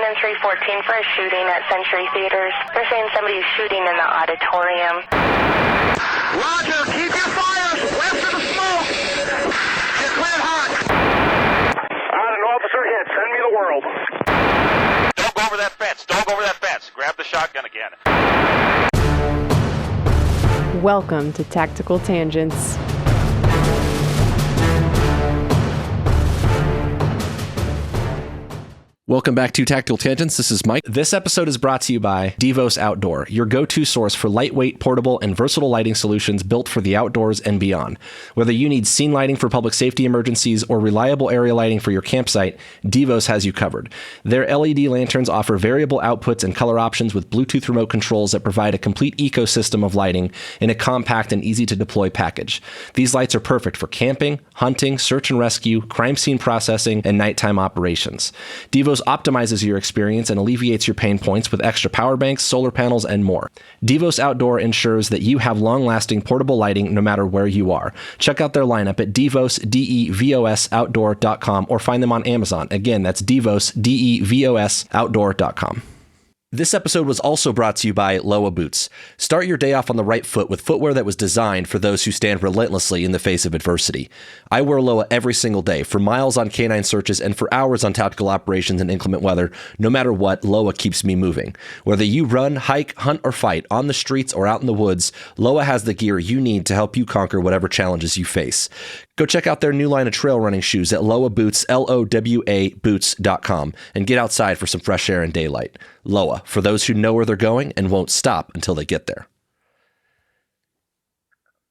in 314 for a shooting at Century Theaters. They're saying somebody's shooting in the auditorium. Roger, keep your fires west of the smoke. You're cleared hot. An officer hit. Send me the world. Don't go over that fence. Don't go over that fence. Grab the shotgun again. Welcome to Tactical Tangents. Welcome back to Tactical Tangents. This is Mike. This episode is brought to you by Devos Outdoor, your go-to source for lightweight, portable, and versatile lighting solutions built for the outdoors and beyond. Whether you need scene lighting for public safety emergencies or reliable area lighting for your campsite, Devos has you covered. Their LED lanterns offer variable outputs and color options with Bluetooth remote controls that provide a complete ecosystem of lighting in a compact and easy-to-deploy package. These lights are perfect for camping, hunting, search and rescue, crime scene processing, and nighttime operations. Devos optimizes your experience and alleviates your pain points with extra power banks, solar panels, and more. Devos Outdoor ensures that you have long-lasting portable lighting no matter where you are. Check out their lineup at Devos, D-E-V-O-S, outdoor.com or find them on Amazon. Again, that's Devos, D-E-V-O-S, outdoor.com. This episode was also brought to you by Loa Boots. Start your day off on the right foot with footwear that was designed for those who stand relentlessly in the face of adversity. I wear Loa every single day, for miles on canine searches and for hours on tactical operations in inclement weather. No matter what, Loa keeps me moving. Whether you run, hike, hunt, or fight, on the streets or out in the woods, Loa has the gear you need to help you conquer whatever challenges you face. Go check out their new line of trail running shoes at Loa Boots, L-O-W-A boots.com, and get outside for some fresh air and daylight. Loa, for those who know where they're going and won't stop until they get there.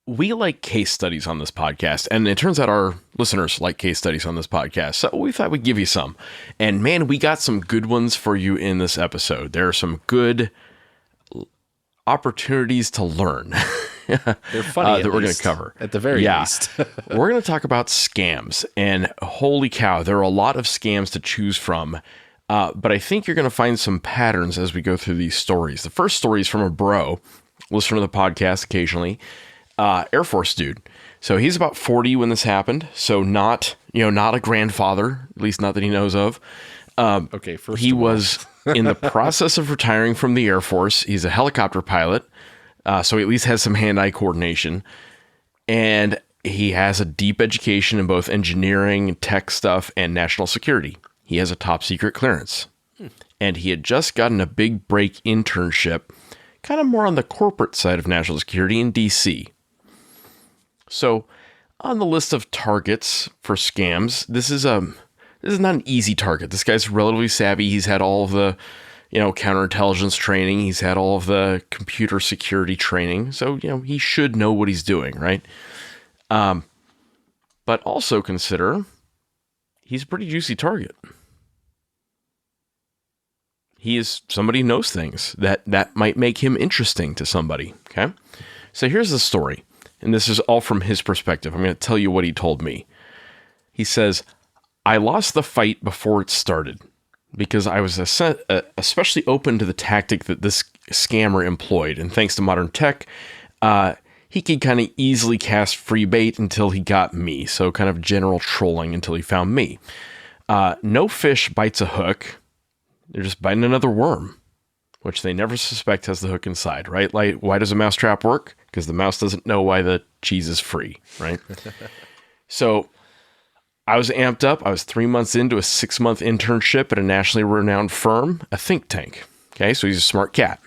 We like case studies on this podcast, and it turns out our listeners like case studies on this podcast, so we thought we'd give you some. And man, we got some good ones for you in this episode. There are some good opportunities to learn. They're funny that we're going to cover. At the very least. We're going to talk about scams, and holy cow, there are a lot of scams to choose from. But I think you're going to find some patterns as we go through these stories. The first story is from a bro, listener to the podcast occasionally, Air Force dude. So he's about 40 when this happened. So not a grandfather, at least not that he knows of. Okay, first he was in the process of retiring from the Air Force. He's a helicopter pilot. So he at least has some hand-eye coordination. And he has a deep education in both engineering, tech stuff, and national security. He has a top secret clearance. And he had just gotten a big break internship, kind of more on the corporate side of national security in DC. So on the list of targets for scams, this is not an easy target. This guy's relatively savvy. He's had all of the counterintelligence training. He's had all of the computer security training. So, he should know what he's doing, right? But also consider he's a pretty juicy target. He is somebody who knows things that might make him interesting to somebody, okay? So here's the story, and this is all from his perspective. I'm going to tell you what he told me. He says, I lost the fight before it started because I was especially open to the tactic that this scammer employed. And thanks to modern tech, he could kind of easily cast free bait until he got me. So kind of general trolling until he found me. No fish bites a hook. They're just biting another worm, which they never suspect has the hook inside, right? Like, why does a mousetrap work? Because the mouse doesn't know why the cheese is free, right? So I was amped up. I was 3 months into a 6-month internship at a nationally renowned firm, a think tank. Okay, so he's a smart cat.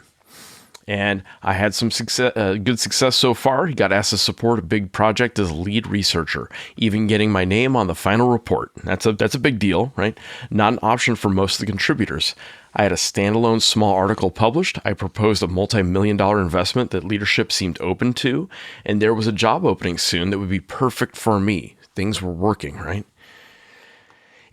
And I had some good success so far. He got asked to support a big project as lead researcher, even getting my name on the final report. That's a big deal, right? Not an option for most of the contributors. I had a standalone small article published. I proposed a multi-million-dollar investment that leadership seemed open to, and there was a job opening soon that would be perfect for me. Things were working, right?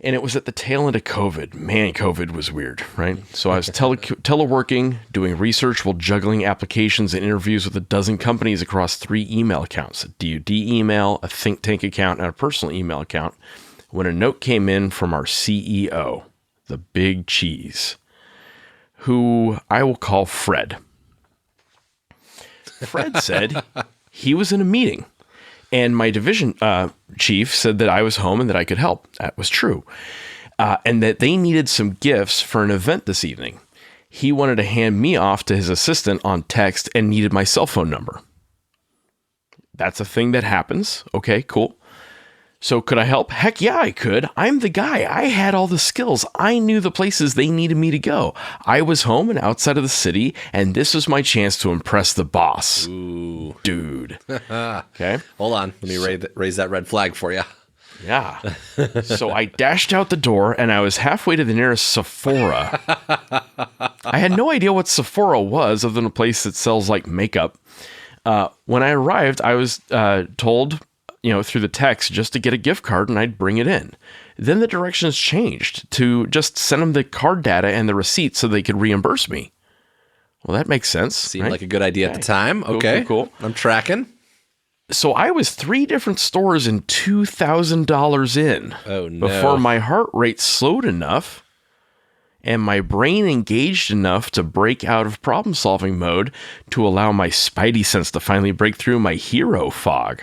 And it was at the tail end of COVID. Man, COVID was weird, right? So I was teleworking, doing research while juggling applications and interviews with a dozen companies across 3 email accounts, a DoD email, a think tank account, and a personal email account, when a note came in from our CEO, the big cheese, who I will call Fred. Fred said he was in a meeting. And my division chief said that I was home and that I could help. That was true. and that they needed some gifts for an event this evening. He wanted to hand me off to his assistant on text and needed my cell phone number. That's a thing that happens. Okay, cool. So could I help? Heck yeah, I could. I'm the guy. I had all the skills. I knew the places they needed me to go. I was home and outside of the city, and this was my chance to impress the boss. Ooh. Dude. Okay. Hold on. Let me raise that red flag for you. Yeah. So I dashed out the door, and I was halfway to the nearest Sephora. I had no idea what Sephora was, other than a place that sells like makeup. When I arrived, I was told, through the text, just to get a gift card and I'd bring it in. Then the directions changed to just send them the card data and the receipt so they could reimburse me. Well, that makes sense. Seemed like a good idea at the time. Okay. Cool. I'm tracking. So I was 3 different stores and $2,000 in. Oh, no. Before my heart rate slowed enough and my brain engaged enough to break out of problem-solving mode to allow my spidey sense to finally break through my hero fog.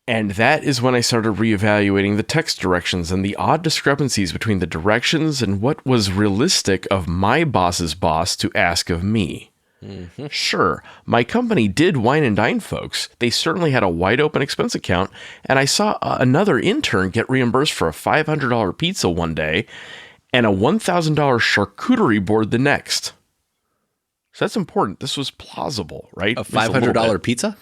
And that is when I started reevaluating the text directions and the odd discrepancies between the directions and what was realistic of my boss's boss to ask of me. Mm-hmm. Sure, my company did wine and dine folks. They certainly had a wide open expense account, and I saw another intern get reimbursed for a $500 pizza one day and a $1,000 charcuterie board the next. So that's important. This was plausible, right? A $500 pizza?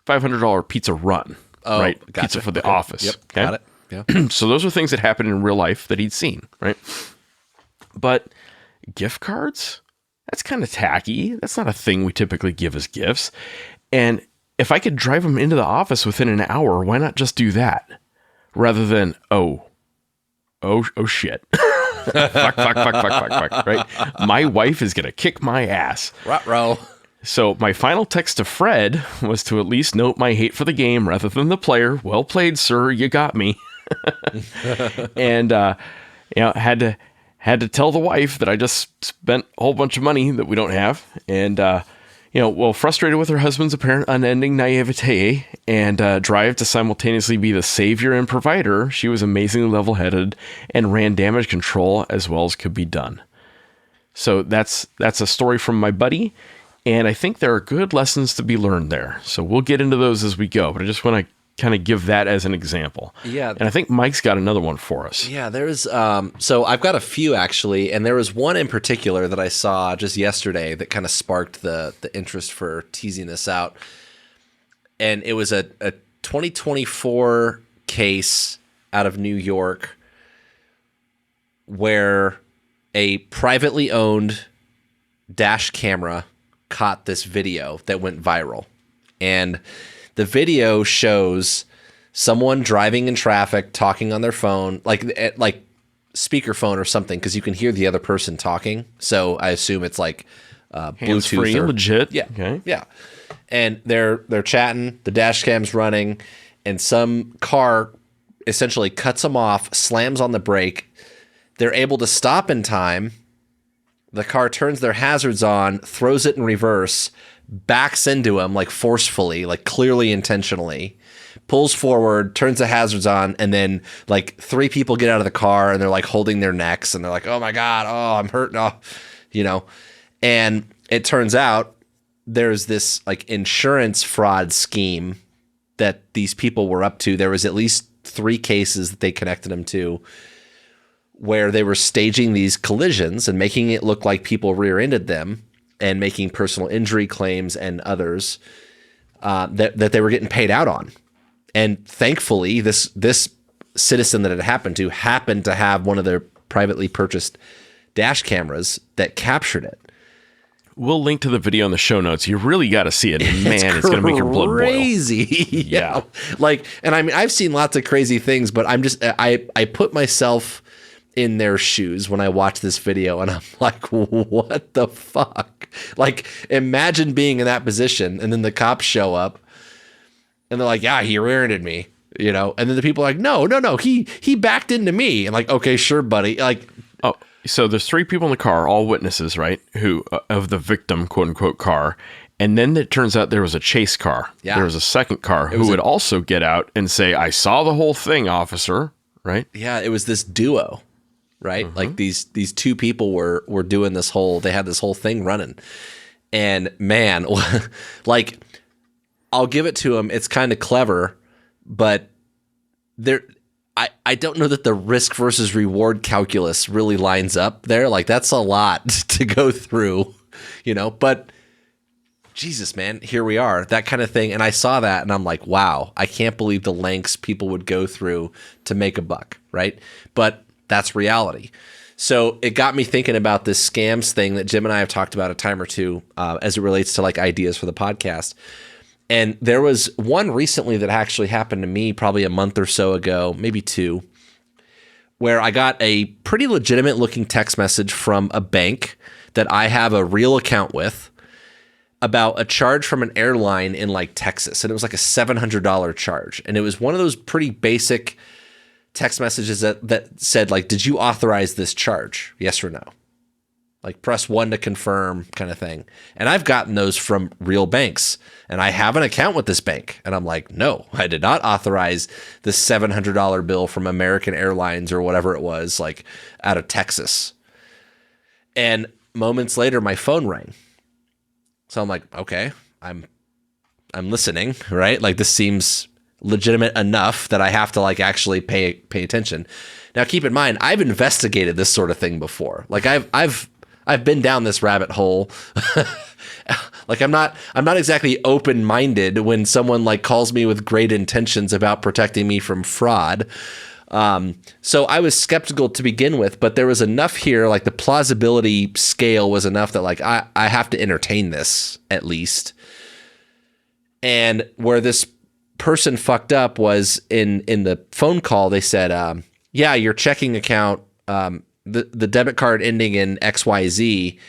$500 pizza run, right? Gotcha. Pizza for the office. Yep, okay? got it. Yeah. So those are things that happened in real life that he'd seen, right? But gift cards? That's kind of tacky. That's not a thing we typically give as gifts. And if I could drive them into the office within an hour, why not just do that? Rather than, oh shit. fuck, right? My wife is going to kick my ass. Ruh-roh. So my final text to Fred was to at least note my hate for the game rather than the player. Well played, sir. You got me. And, had to tell the wife that I just spent a whole bunch of money that we don't have. And, frustrated with her husband's apparent unending naivete and drive to simultaneously be the savior and provider, she was amazingly level-headed and ran damage control as well as could be done. So that's a story from my buddy. And I think there are good lessons to be learned there. So we'll get into those as we go. But I just want to kind of give that as an example. Yeah. And I think Mike's got another one for us. Yeah, there's so I've got a few actually, and there was one in particular that I saw just yesterday that kind of sparked the interest for teasing this out. And it was a 2024 case out of New York where a privately owned dash camera caught this video that went viral. And the video shows someone driving in traffic, talking on their phone, like speakerphone or something, because you can hear the other person talking. So I assume it's like Hands-free, Bluetooth or legit. Yeah, okay. Yeah. And they're chatting, the dash cam's running, and some car essentially cuts them off, slams on the brake. They're able to stop in time. The car turns their hazards on, throws it in reverse, backs into him like forcefully, like clearly intentionally, pulls forward, turns the hazards on, and then like 3 people get out of the car and they're like holding their necks and they're like, oh my God, oh, I'm hurt. Oh, and it turns out there's this like insurance fraud scheme that these people were up to. There was at least 3 cases that they connected them to, where they were staging these collisions and making it look like people rear-ended them and making personal injury claims and others that they were getting paid out on. And thankfully, this citizen that it happened to have one of their privately purchased dash cameras that captured it. We'll link to the video in the show notes. You really got to see it. Man, it's going to make your blood boil. Crazy. Yeah. And I mean, I've seen lots of crazy things, but I put myself in their shoes when I watch this video and I'm like, what the fuck? Like, imagine being in that position and then the cops show up and they're like, yeah, he rear-ended me, and then the people are like, no, he backed into me. And like, okay, sure, buddy. Like, oh, so there's 3 people in the car, all witnesses, right? Who of the victim, quote unquote, car. And then it turns out there was a chase car. Yeah. There was a second car who would also get out and say, I saw the whole thing, officer. right? Yeah, it was this duo, right? Like these two people were doing this they had this whole thing running. And man, like I'll give it to them. It's kind of clever, but I don't know that the risk versus reward calculus really lines up there. Like that's a lot to go through, but Jesus, man, here we are, that kind of thing. And I saw that and I'm like, wow, I can't believe the lengths people would go through to make a buck, right? But that's reality. So it got me thinking about this scams thing that Jim and I have talked about a time or two as it relates to like ideas for the podcast. And there was one recently that actually happened to me probably a month or so ago, maybe 2, where I got a pretty legitimate looking text message from a bank that I have a real account with about a charge from an airline in like Texas. And it was like a $700 charge. And it was one of those pretty basic text messages that said like, did you authorize this charge? Yes or no? Like press 1 to confirm kind of thing. And I've gotten those from real banks and I have an account with this bank. And I'm like, no, I did not authorize this $700 bill from American Airlines or whatever it was, like out of Texas. And moments later, my phone rang. So I'm like, okay, I'm listening, right? Like this seems legitimate enough that I have to like actually pay attention. Now, keep in mind, I've investigated this sort of thing before. Like I've been down this rabbit hole. Like I'm not exactly open-minded when someone like calls me with great intentions about protecting me from fraud. So I was skeptical to begin with, but there was enough here, like the plausibility scale was enough that like I have to entertain this at least. And where this person fucked up was in the phone call, they said, yeah, your checking account, the debit card ending in XYZ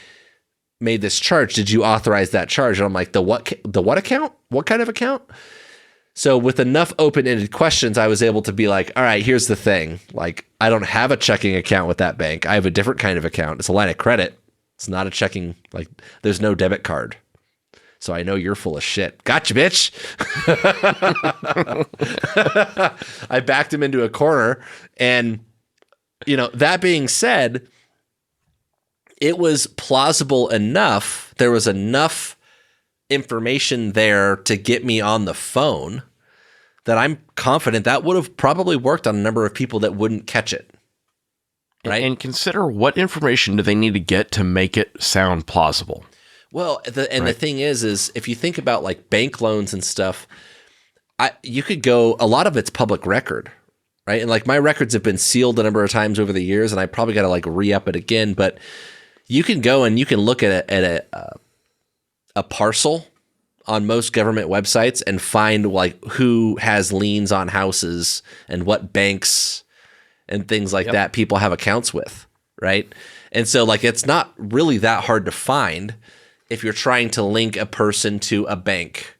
made this charge. Did you authorize that charge? And I'm like, the what account? What kind of account? So with enough open-ended questions, I was able to be like, all right, here's the thing. Like, I don't have a checking account with that bank. I have a different kind of account. It's a line of credit. It's not a checking, like, there's no debit card. So I know you're full of shit. Gotcha, bitch. I backed him into a corner. And, that being said, it was plausible enough. There was enough information there to get me on the phone that I'm confident that would have probably worked on a number of people that wouldn't catch it. Right. And consider what information do they need to get to make it sound plausible? Well, the thing is if you think about like bank loans and stuff, you could go, a lot of it's public record, right? And like my records have been sealed a number of times over the years and I probably got to like re-up it again, but you can go and you can look at a parcel on most government websites and find like who has liens on houses and what banks and things like that people have accounts with, right? And so like it's not really that hard to find if you're trying to link a person to a bank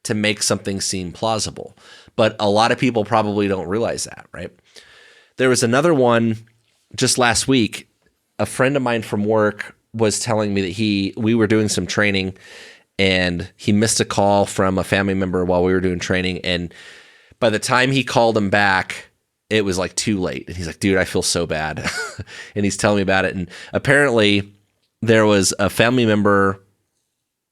to make something seem plausible. But a lot of people probably don't realize that, right? There was another one just last week. A friend of mine from work was telling me that we were doing some training and he missed a call from a family member while we were doing training. And by the time he called him back, it was like too late. And he's like, dude, I feel so bad. And he's telling me about it. And apparently there was a family member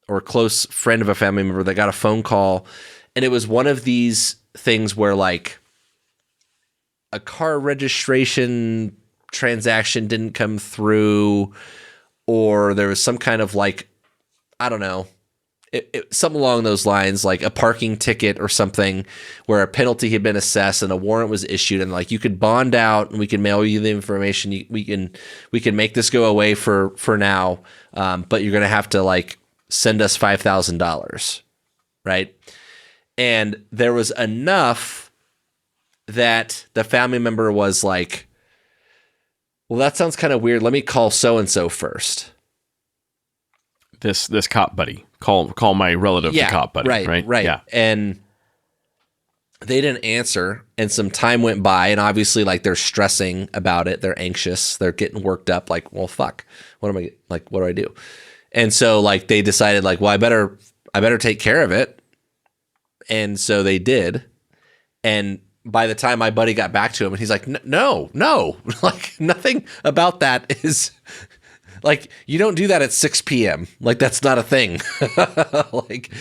or a close friend of a family member that got a phone call. And it was one of these things where like a car registration transaction didn't come through, or there was some kind of like, I don't know, something along those lines, like a parking ticket or something where a penalty had been assessed and a warrant was issued, and like you could bond out and we can mail you the information. We can make this go away for now, but you're gonna have to like send us $5,000, right? And there was enough that the family member was like, well, that sounds kind of weird. Let me call so-and-so first. This cop buddy. Call my relative the cop buddy. Right. Yeah. And they didn't answer, and some time went by, and obviously like they're stressing about it. They're anxious. They're getting worked up. Like, well, fuck. What do I do? And so like they decided like, well, I better take care of it. And so they did. And by the time my buddy got back to him, and he's like, no, like nothing about that is like, you don't do that at 6 p.m. Like, that's not a thing. Like,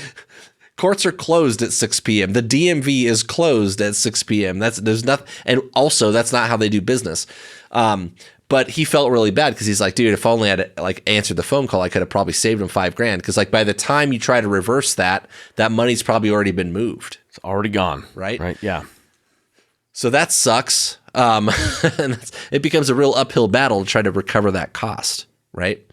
courts are closed at 6 p.m. The DMV is closed at 6 p.m. There's nothing. And also that's not how they do business. But he felt really bad because he's like, dude, if only I'd like answered the phone call, I could have probably saved him $5,000. Cause like by the time you try to reverse that money's probably already been moved. It's already gone. Right. Right. Yeah. So that sucks. And it becomes a real uphill battle to try to recover that cost. Right.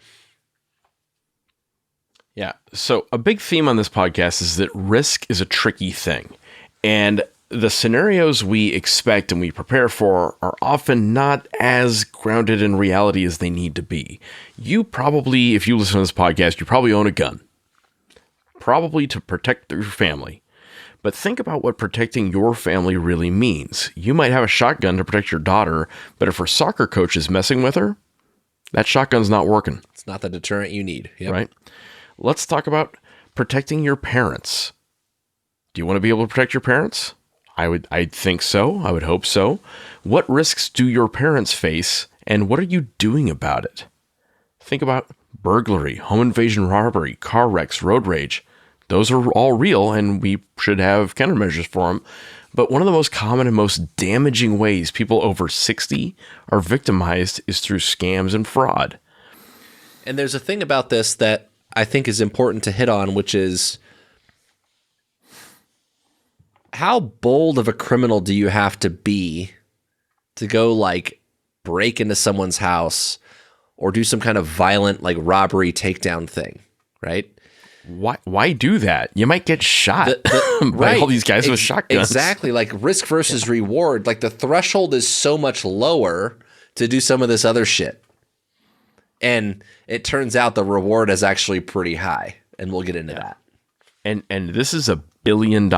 Yeah. So a big theme on this podcast is that risk is a tricky thing. And the scenarios we expect and we prepare for are often not as grounded in reality as they need to be. You probably, if you listen to this podcast, you probably own a gun. Probably to protect your family. But think about what protecting your family really means. You might have a shotgun to protect your daughter, but if her soccer coach is messing with her, that shotgun's not working. It's not the deterrent you need. Yep. Right? Let's talk about protecting your parents. Do you want to be able to protect your parents? I'd think so. I would hope so. What risks do your parents face, and what are you doing about it? Think about burglary, home invasion, robbery, car wrecks, road rage. Those are all real, and we should have countermeasures for them. But one of the most common and most damaging ways people over 60 are victimized is through scams and fraud. And there's a thing about this that I think is important to hit on, which is how bold of a criminal do you have to be to go like break into someone's house or do some kind of violent like robbery takedown thing, right? Why do that? You might get shot by all these guys with shotguns. Exactly. Like risk versus reward. Like the threshold is so much lower to do some of this other shit. And it turns out the reward is actually pretty high. And we'll get into that. And this is $1 billion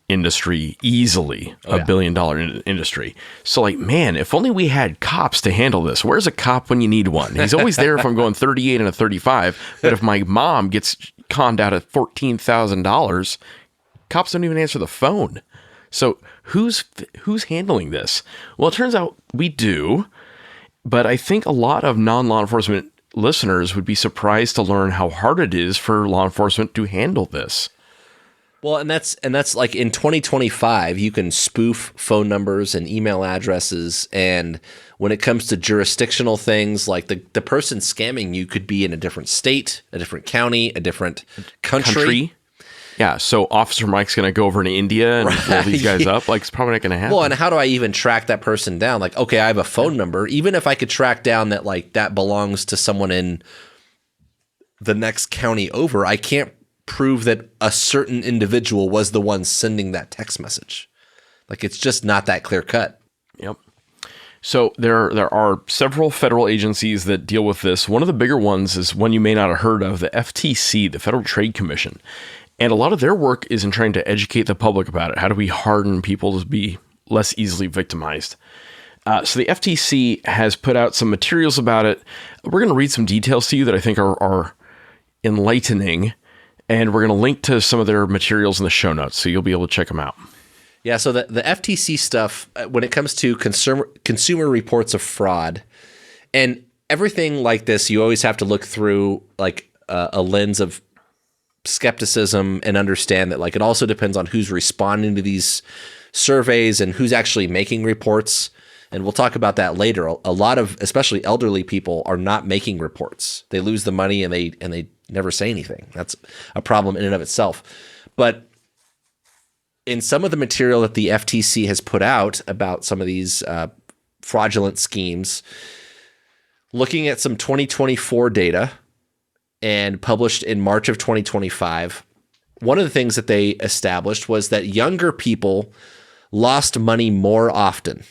industry, easily $1 billion industry. So like, man, if only we had cops to handle this. Where's a cop when you need one? He's always there if I'm going 38 and a 35. But if my mom gets conned out at $14,000, cops don't even answer the phone. So who's handling this? Well, it turns out we do. But I think a lot of non-law enforcement listeners would be surprised to learn how hard it is for law enforcement to handle this. Well, and that's like in 2025, you can spoof phone numbers and email addresses. And when it comes to jurisdictional things, like the person scamming you could be in a different state, a different county, a different country. Yeah, so Officer Mike's going to go over to India and blow these guys up. Like, it's probably not going to happen. Well, and how do I even track that person down? Like, okay, I have a phone number. Even if I could track down that, like, that belongs to someone in the next county over, I can't prove that a certain individual was the one sending that text message. Like, it's just not that clear cut. Yep. So there are several federal agencies that deal with this. One of the bigger ones is one you may not have heard of, the FTC, the Federal Trade Commission. And a lot of their work is in trying to educate the public about it. How do we harden people to be less easily victimized? So the FTC has put out some materials about it. We're going to read some details to you that I think are enlightening. And we're going to link to some of their materials in the show notes, so you'll be able to check them out. Yeah, so the FTC stuff, when it comes to consumer reports of fraud, and everything like this, you always have to look through like a lens of skepticism and understand that like it also depends on who's responding to these surveys and who's actually making reports. And we'll talk about that later. A lot of, especially elderly people, are not making reports. They lose the money and they never say anything. That's a problem in and of itself. But in some of the material that the FTC has put out about some of these fraudulent schemes, looking at some 2024 data and published in March of 2025, one of the things that they established was that younger people lost money more often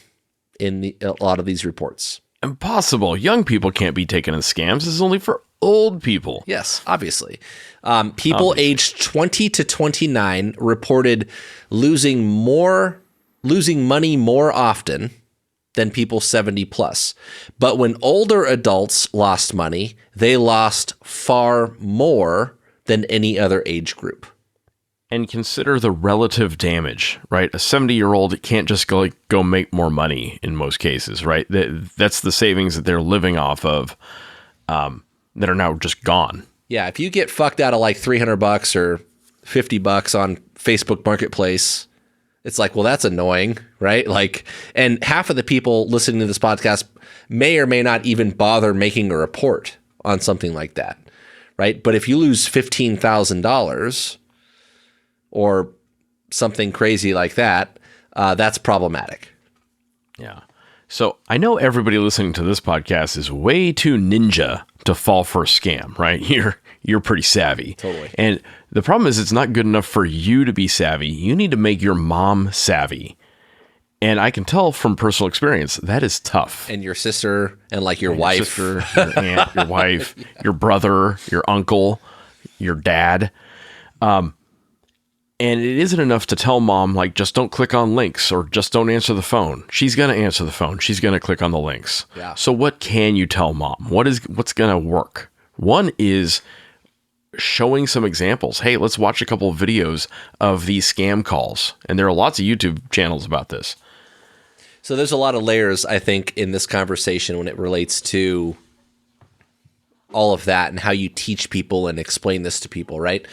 in a lot of these reports. Impossible. Young people can't be taken in scams. This is only for old people. Yes, obviously. People aged 20 to 29 reported losing money more often than people 70 plus. But when older adults lost money, they lost far more than any other age group. and consider the relative damage, right? A 70-year-old can't just go make more money in most cases, right? That's the savings that they're living off of that are now just gone. Yeah, if you get fucked out of like $300 or $50 on Facebook Marketplace, it's like, well, that's annoying, right? Like, and half of the people listening to this podcast may or may not even bother making a report on something like that, right? But if you lose $15,000 or something crazy like that, that's problematic. Yeah. So I know everybody listening to this podcast is way too ninja to fall for a scam, right? You're pretty savvy. Totally. And the problem is it's not good enough for you to be savvy. You need to make your mom savvy. And I can tell from personal experience that is tough. And your sister and like your wife. Your sister, your aunt, your wife, your brother, your uncle, your dad. And it isn't enough to tell mom, like, just don't click on links or just don't answer the phone. She's going to answer the phone. She's going to click on the links. Yeah. So what can you tell mom? What's going to work? One is showing some examples. Hey, let's watch a couple of videos of these scam calls. And there are lots of YouTube channels about this. So there's a lot of layers, I think, in this conversation when it relates to all of that and how you teach people and explain this to people, right?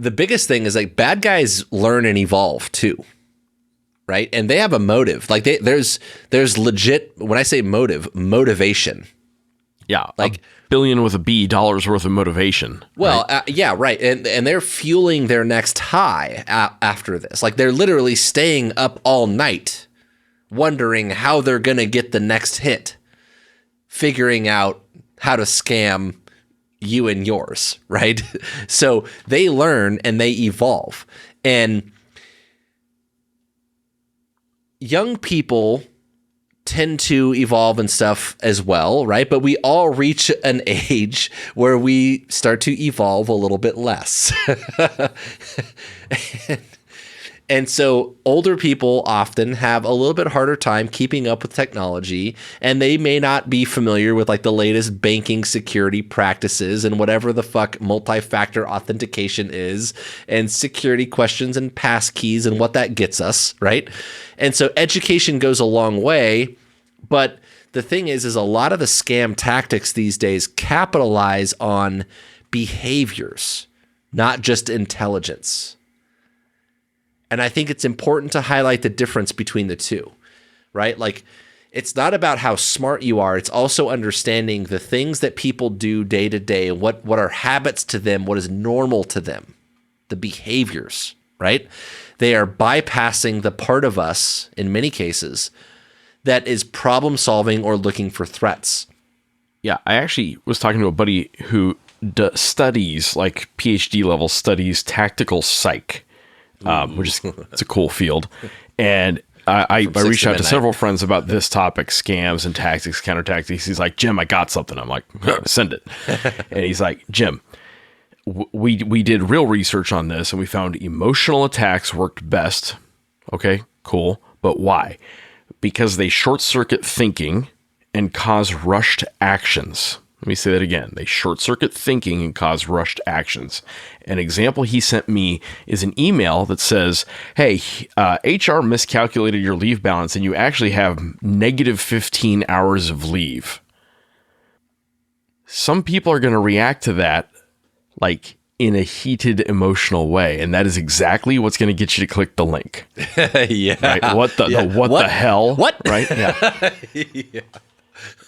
The biggest thing is like bad guys learn and evolve too, right? And they have a motive. Like there's legit, when I say motivation. Yeah, like $1 billion with a B dollars worth of motivation. Well, right? Yeah, right. And they're fueling their next high after this. Like they're literally staying up all night wondering how they're going to get the next hit, figuring out how to scam you and yours, right? So they learn and they evolve. And young people tend to evolve and stuff as well, right? But we all reach an age where we start to evolve a little bit less. And so older people often have a little bit harder time keeping up with technology, and they may not be familiar with like the latest banking security practices and whatever the fuck multi-factor authentication is and security questions and passkeys and what that gets us, right? And so education goes a long way, but the thing is a lot of the scam tactics these days capitalize on behaviors, not just intelligence. And I think it's important to highlight the difference between the two, right? Like, it's not about how smart you are. It's also understanding the things that people do day to day, what are habits to them, what is normal to them, the behaviors, right? They are bypassing the part of us, in many cases, that is problem solving or looking for threats. Yeah, I actually was talking to a buddy who studies, like PhD level studies, tactical psych. Which is it's a cool field, and I reached out to several friends about this topic: scams and tactics, counter tactics. He's like, Jim, I got something. I'm like, send it. And he's like, Jim, we did real research on this, and we found emotional attacks worked best. Okay, cool, but why? Because they short circuit thinking and cause rushed actions. Let me say that again. They short-circuit thinking and cause rushed actions. An example he sent me is an email that says, hey, HR miscalculated your leave balance and you actually have negative 15 hours of leave. Some people are going to react to that like in a heated, emotional way. And that is exactly what's going to get you to click the link. Yeah. Right? What the hell? What? Right? Yeah. Yeah.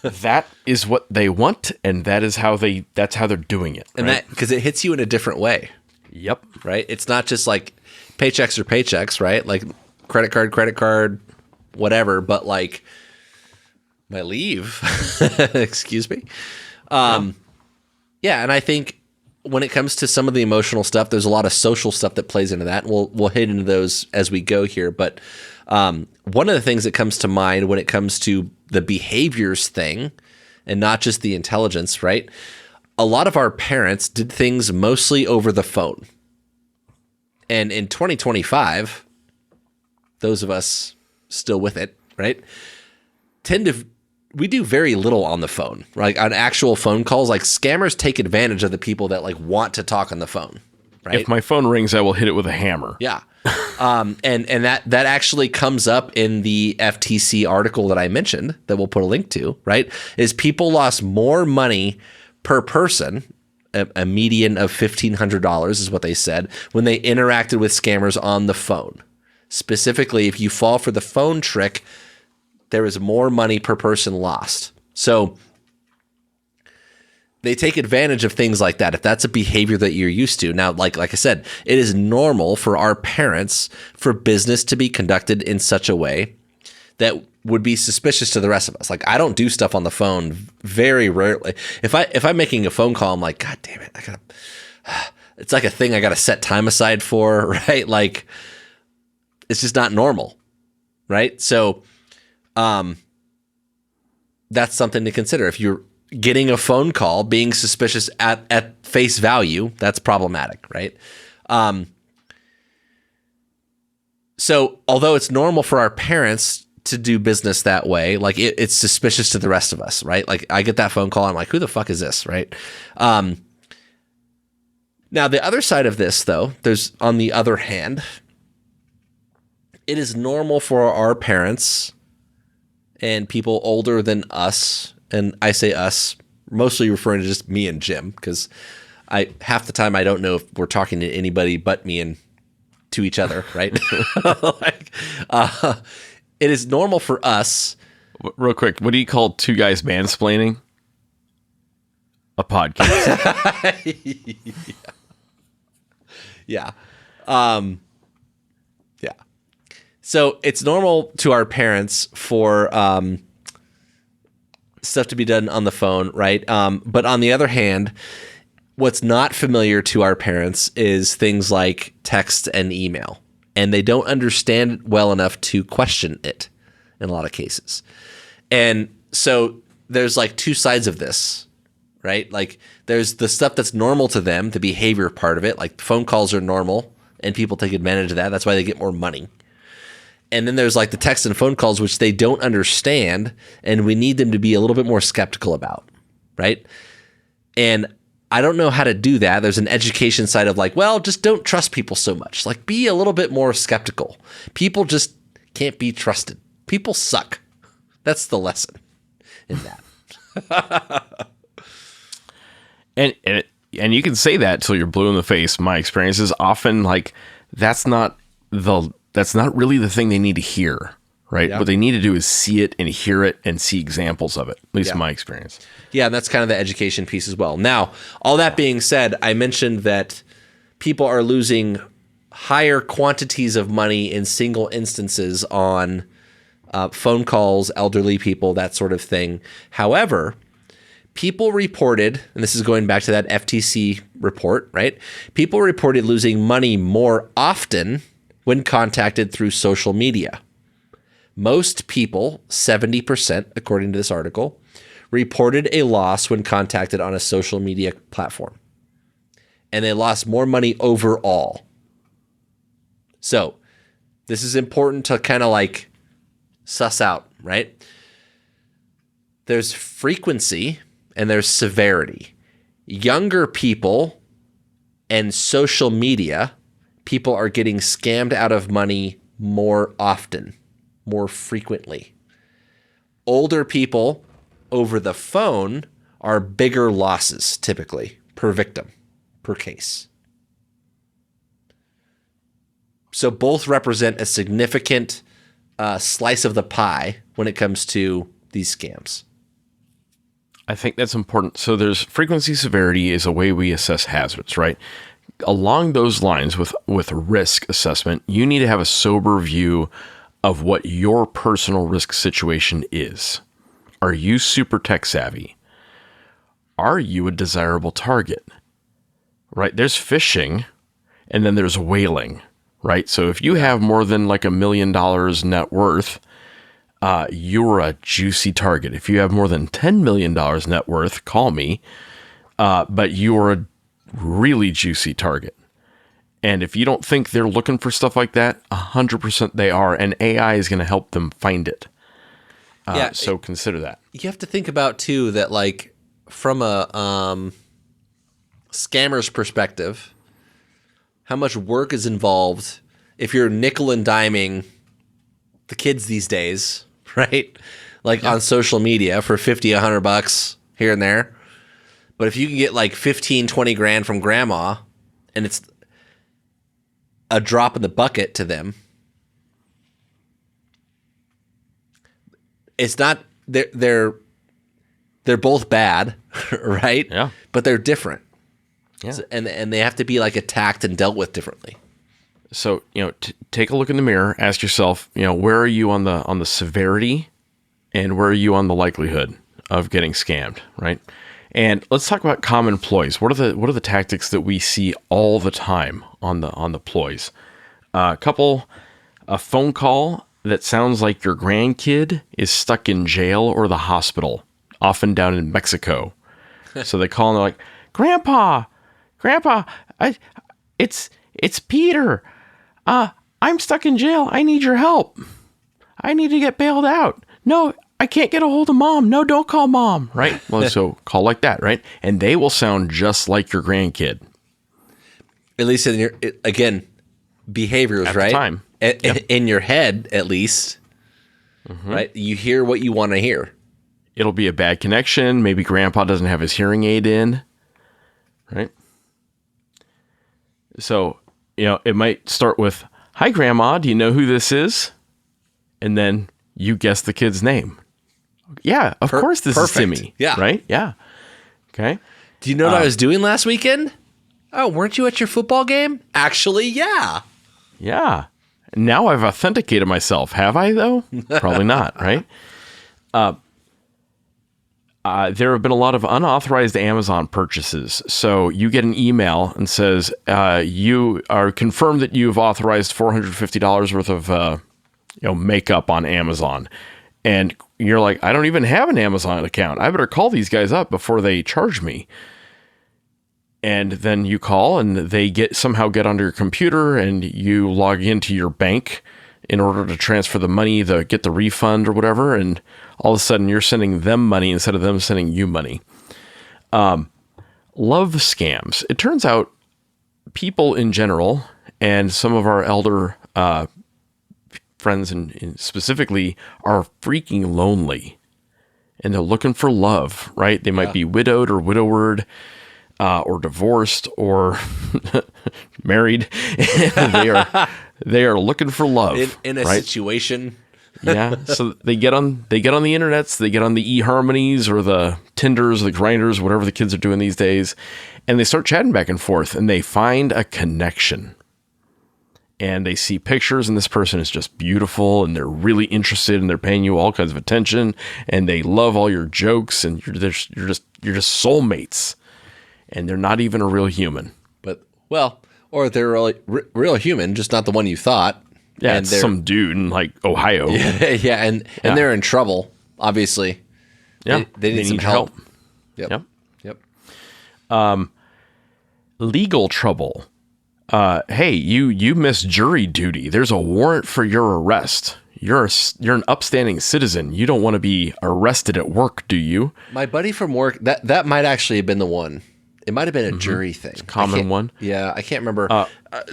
That is what they want, and that's how they're doing it. And right? that, because it hits you in a different way. Yep. Right? It's not just like paychecks are paychecks, right? Like credit card, whatever, but like my leave, excuse me. Yeah, and I think when it comes to some of the emotional stuff, there's a lot of social stuff that plays into that. And we'll hit into those as we go here. But one of the things that comes to mind when it comes to the behaviors thing and not just the intelligence, right? A lot of our parents did things mostly over the phone. And in 2025, those of us still with it, right, we do very little on the phone, like on actual phone calls. Like scammers take advantage of the people that like want to talk on the phone. right? If my phone rings, I will hit it with a hammer. Yeah. And that actually comes up in the FTC article that I mentioned that we'll put a link to, right? Is people lost more money per person, a median of $1,500 is what they said, when they interacted with scammers on the phone. Specifically, if you fall for the phone trick, there is more money per person lost. So they take advantage of things like that. If that's a behavior that you're used to. Now, like I said, it is normal for our parents for business to be conducted in such a way that would be suspicious to the rest of us. Like, I don't do stuff on the phone very rarely. If I'm making a phone call, I'm like, God damn it, it's like a thing I got to set time aside for, right? Like, it's just not normal, right? So, that's something to consider. If you're getting a phone call, being suspicious at face value, that's problematic, right? So although it's normal for our parents to do business that way, like it's suspicious to the rest of us, right? Like I get that phone call, I'm like, who the fuck is this, right? Now the other side of this, though, there's on the other hand, it is normal for our parents and people older than us, and I say us, mostly referring to just me and Jim, because half the time I don't know if we're talking to anybody but me and to each other, right? It is normal for us. Real quick, what do you call two guys mansplaining? A podcast. Yeah. Yeah. So it's normal to our parents for stuff to be done on the phone, right? But on the other hand, what's not familiar to our parents is things like text and email, and they don't understand it well enough to question it in a lot of cases. And so there's like two sides of this, right? Like there's the stuff that's normal to them, the behavior part of it, like phone calls are normal and people take advantage of that. That's why they get more money. And then there's like the text and phone calls, which they don't understand, and we need them to be a little bit more skeptical about, right? And I don't know how to do that. There's an education side of like, well, just don't trust people so much. Like be a little bit more skeptical. People just can't be trusted. People suck. That's the lesson in that. And you can say that till you're blue in the face. My experience is often like that's not really the thing they need to hear, right? Yeah. What they need to do is see it and hear it and see examples of it, at least in my experience. Yeah, and that's kind of the education piece as well. Now, all that being said, I mentioned that people are losing higher quantities of money in single instances on phone calls, elderly people, that sort of thing. However, people reported, and this is going back to that FTC report, right? People reported losing money more often when contacted through social media. Most people, 70%, according to this article, reported a loss when contacted on a social media platform. And they lost more money overall. So this is important to kind of like suss out, right? There's frequency and there's severity. Younger people and social media, people are getting scammed out of money more often, more frequently. Older people over the phone are bigger losses typically per victim, per case. So both represent a significant slice of the pie when it comes to these scams. I think that's important. So there's frequency severity is a way we assess hazards, right? Along those lines with risk assessment, you need to have a sober view of what your personal risk situation is. Are you super tech savvy? Are you a desirable target? Right? There's phishing and then there's whaling, right? So if you have more than like $1 million net worth, you're a juicy target. If you have more than $10 million net worth, call me. But you're a really juicy target. And if you don't think they're looking for stuff like that, 100% they are. And AI is going to help them find it. So consider that. You have to think about too that like from a scammer's perspective, how much work is involved if you're nickel and diming the kids these days, right? Like on social media for $50, $100 here and there. But if you can get like 15, 20 grand from grandma and it's a drop in the bucket to them, it's not, they're both bad, right? Yeah. But they're different. Yeah. And they have to be like attacked and dealt with differently. So, take a look in the mirror, ask yourself, where are you on the severity and where are you on the likelihood of getting scammed, right? And let's talk about common ploys. What are the tactics that we see all the time on the ploys? A phone call that sounds like your grandkid is stuck in jail or the hospital, often down in Mexico. So they call and they're like, Grandpa, it's Peter. I'm stuck in jail. I need your help. I need to get bailed out. No, I can't get a hold of Mom. No, don't call Mom. Right? Well, so call like that, right? And they will sound just like your grandkid. At least in your, again, behaviors, At right? the time. In your head, at least, right? You hear what you want to hear. It'll be a bad connection. Maybe Grandpa doesn't have his hearing aid in, right? So, it might start with, Hi, Grandma, do you know who this is? And then you guess the kid's name. Yeah, of course this is Timmy. Yeah. Right? Yeah. Okay. Do you know what I was doing last weekend? Oh, weren't you at your football game? Actually, yeah. Yeah. Now I've authenticated myself. Have I, though? Probably not, right? There have been a lot of unauthorized Amazon purchases. So you get an email and says, you are confirmed that you've authorized $450 worth of makeup on Amazon. And you're like, I don't even have an Amazon account. I better call these guys up before they charge me. And then you call and they somehow get onto your computer and you log into your bank in order to transfer the money, get the refund or whatever. And all of a sudden you're sending them money instead of them sending you money. Love scams. It turns out people in general and some of our elder friends and specifically are freaking lonely and they're looking for love, right? They might be widowed or widowered. Or divorced or married. they are looking for love in a situation. Yeah. So they get on the internets, they get on the eHarmonies or the Tinders, the Grinders, whatever the kids are doing these days, and they start chatting back and forth and they find a connection. And they see pictures and this person is just beautiful and they're really interested and they're paying you all kinds of attention and they love all your jokes and you're just soulmates. And they're not even a real human. Or they're a real human, just not the one you thought. Yeah, and it's some dude in like Ohio. Yeah, and they're in trouble, obviously. Yeah, they need some help. Yep. Yep. Legal trouble. Hey, you missed jury duty. There's a warrant for your arrest. You're an upstanding citizen. You don't want to be arrested at work, do you? My buddy from work, that might actually have been the one. It might have been a jury thing. It's a common one. Yeah, I can't remember.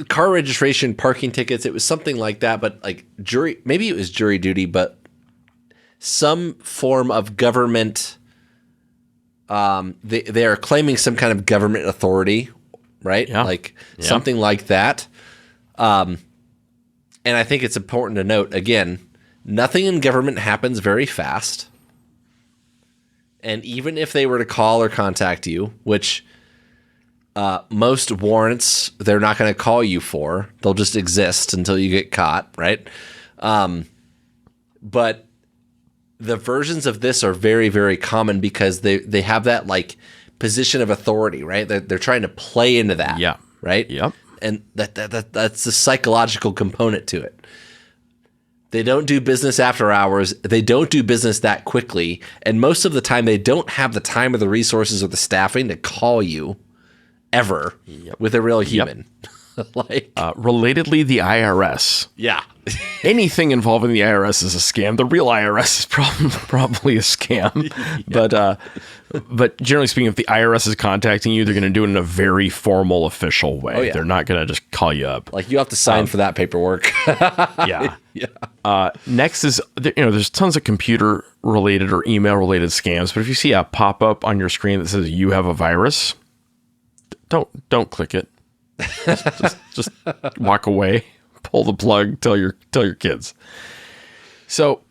Car registration, parking tickets, it was something like that, but like jury, maybe it was jury duty, but some form of government, they are claiming some kind of government authority, right? Yeah. Something like that. And I think it's important to note, again, nothing in government happens very fast. And even if they were to call or contact you, which most warrants they're not going to call you for, they'll just exist until you get caught, right? But the versions of this are very, very common because they have that like position of authority, right? They're trying to play into that, Yeah. right? Yep. And that's the psychological component to it. They don't do business after hours. They don't do business that quickly. And most of the time, they don't have the time or the resources or the staffing to call you ever with a real human. Relatedly, the IRS. Yeah. Anything involving the IRS is a scam. The real IRS is probably a scam. Yeah. But generally speaking, if the IRS is contacting you, they're going to do it in a very formal, official way. Oh, yeah. They're not going to just call you up. Like you have to sign for that paperwork. Yeah. Next is, there's tons of computer related or email related scams. But if you see a pop up on your screen that says you have a virus, don't click it. Just walk away. Pull the plug, tell your kids. So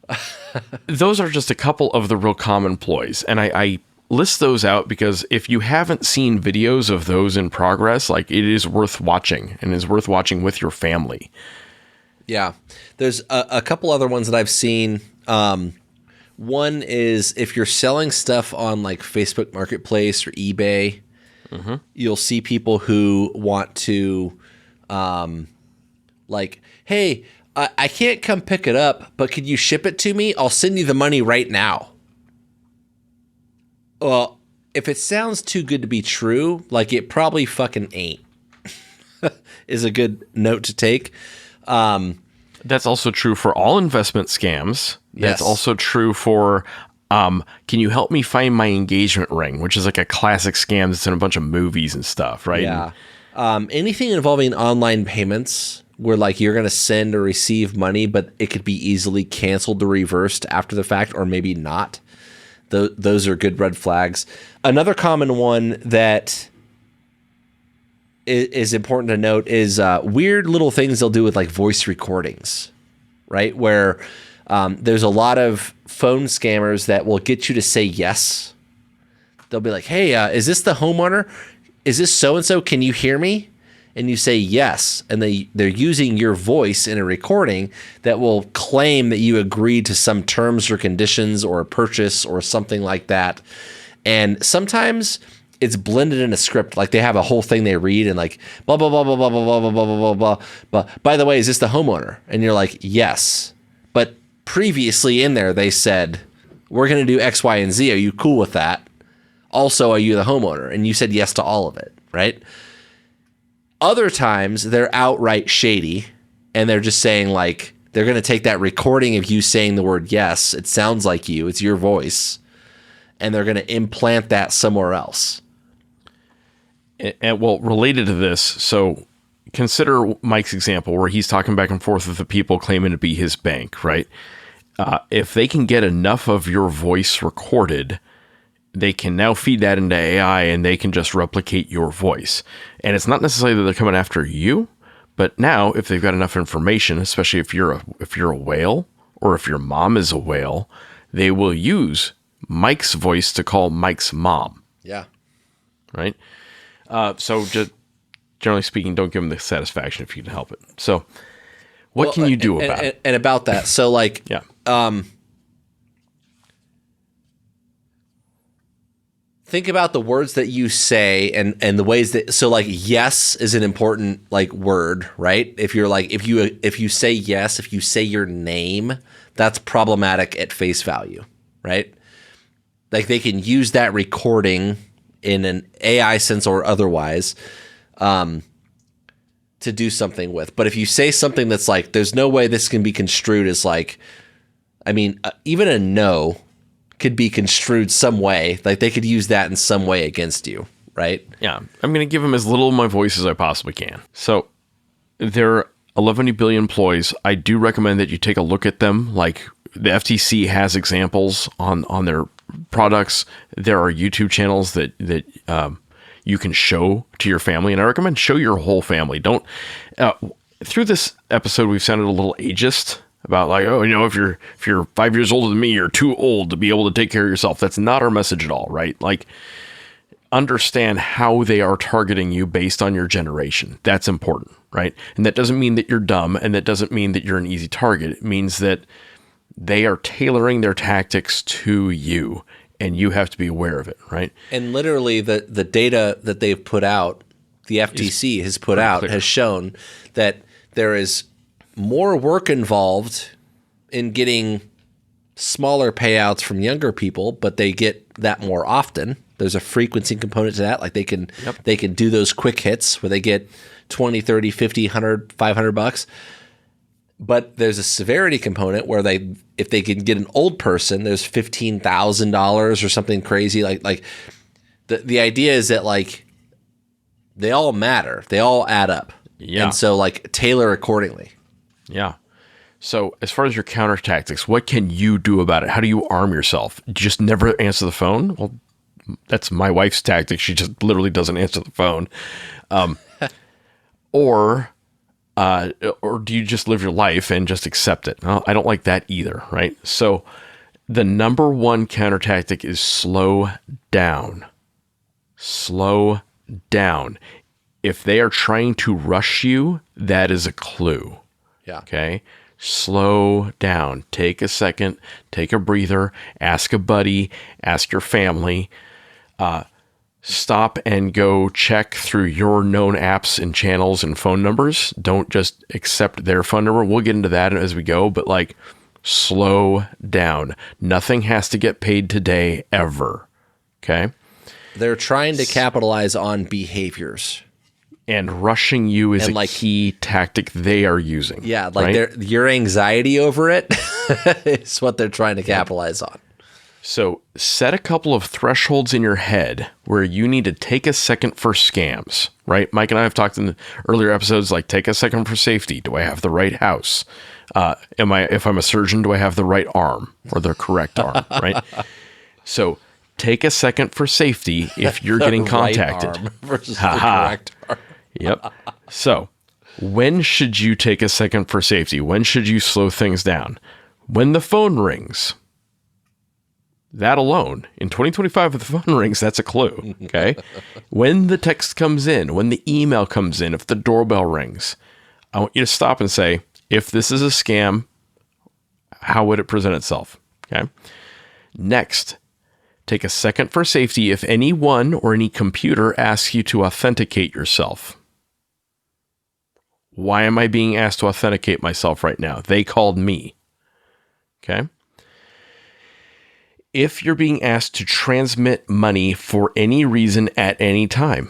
those are just a couple of the real common ploys. And I list those out because if you haven't seen videos of those in progress, like it is worth watching and is worth watching with your family. Yeah. There's a couple other ones that I've seen. One is if you're selling stuff on like Facebook Marketplace or eBay, you'll see people who want to like, hey, I can't come pick it up, but could you ship it to me? I'll send you the money right now. Well, if it sounds too good to be true, like it probably fucking ain't, is a good note to take. That's also true for all investment scams. That's also true for, can you help me find my engagement ring, which is like a classic scam that's in a bunch of movies and stuff, right? Yeah. Anything involving online payments where like you're going to send or receive money, but it could be easily canceled or reversed after the fact, or maybe not. Those are good red flags. Another common one that is important to note is weird little things they'll do with like voice recordings, right? Where there's a lot of phone scammers that will get you to say yes. They'll be like, hey, is this the homeowner? Is this so-and-so? Can you hear me? And you say yes, and they're using your voice in a recording that will claim that you agreed to some terms or conditions or a purchase or something like that. And sometimes it's blended in a script, like they have a whole thing they read and like blah blah blah blah blah blah blah blah blah blah blah. But by the way, is this the homeowner? And you're like, yes. But previously in there they said, we're going to do X, Y, and Z. Are you cool with that? Also, are you the homeowner? And you said yes to all of it, right? Other times they're outright shady and they're just saying like, they're going to take that recording of you saying the word yes. It sounds like you, it's your voice. And they're going to implant that somewhere else. And well, related to this, so consider Mike's example where he's talking back and forth with the people claiming to be his bank, right? If they can get enough of your voice recorded, they can now feed that into AI and they can just replicate your voice. And it's not necessarily that they're coming after you, but now if they've got enough information, especially if you're a whale or if your mom is a whale, they will use Mike's voice to call Mike's mom. Yeah. Right? So just generally speaking, don't give them the satisfaction if you can help it. So what can you do about it? And about that, so like, yeah. Think about the words that you say and the ways that, so like yes is an important like word, right? If you're like, if you say yes, if you say your name, that's problematic at face value, right? Like they can use that recording in an AI sense or otherwise to do something with. But if you say something that's like, there's no way this can be construed as like, I mean, even a no could be construed some way. Like they could use that in some way against you, right? Yeah. I'm going to give them as little of my voice as I possibly can. So there are 11 billion ploys. I do recommend that you take a look at them. Like the FTC has examples on their products. There are YouTube channels that you can show to your family. And I recommend show your whole family. Don't, through this episode, we've sounded a little ageist about like, oh, if you're 5 years older than me, you're too old to be able to take care of yourself. That's not our message at all, right? Like, understand how they are targeting you based on your generation. That's important, right? And that doesn't mean that you're dumb, and that doesn't mean that you're an easy target. It means that they are tailoring their tactics to you, and you have to be aware of it, right? And literally the data that they've put out, the FTC has put out, has shown that there is more work involved in getting smaller payouts from younger people, but they get that more often. There's a frequency component to that. Like they can do those quick hits where they get 20, 30, 50, 100, 500 bucks. But there's a severity component where if they can get an old person, there's $15,000 or something crazy. Like the idea is that like they all matter. They all add up. Yeah. And so like tailor accordingly. Yeah. So as far as your counter tactics, what can you do about it? How do you arm yourself? Just never answer the phone? Well, that's my wife's tactic. She just literally doesn't answer the phone. Or do you just live your life and just accept it? Well, I don't like that either, right? So the number one counter tactic is slow down. Slow down. If they are trying to rush you, that is a clue. Yeah. Okay. Slow down. Take a second. Take a breather. Ask a buddy. Ask your family. Stop and go check through your known apps and channels and phone numbers. Don't just accept their phone number. We'll get into that as we go, but like slow down. Nothing has to get paid today ever. Okay. They're trying to capitalize on behaviors. And rushing you is a key tactic they are using. Yeah, like right? your anxiety over it is what they're trying to capitalize on. So set a couple of thresholds in your head where you need to take a second for scams, right? Mike and I have talked in the earlier episodes, like take a second for safety. Do I have the right house? If I'm a surgeon, do I have the right arm or the correct arm, right? So take a second for safety if you're getting contacted. Right arm versus the correct arm. Yep. So when should you take a second for safety? When should you slow things down? When the phone rings. That alone, in 2025, if the phone rings, that's a clue, okay? When the text comes in, when the email comes in, if the doorbell rings, I want you to stop and say, if this is a scam, how would it present itself, okay? Next, take a second for safety if anyone or any computer asks you to authenticate yourself. Why am I being asked to authenticate myself right now? They called me, okay? If you're being asked to transmit money for any reason at any time,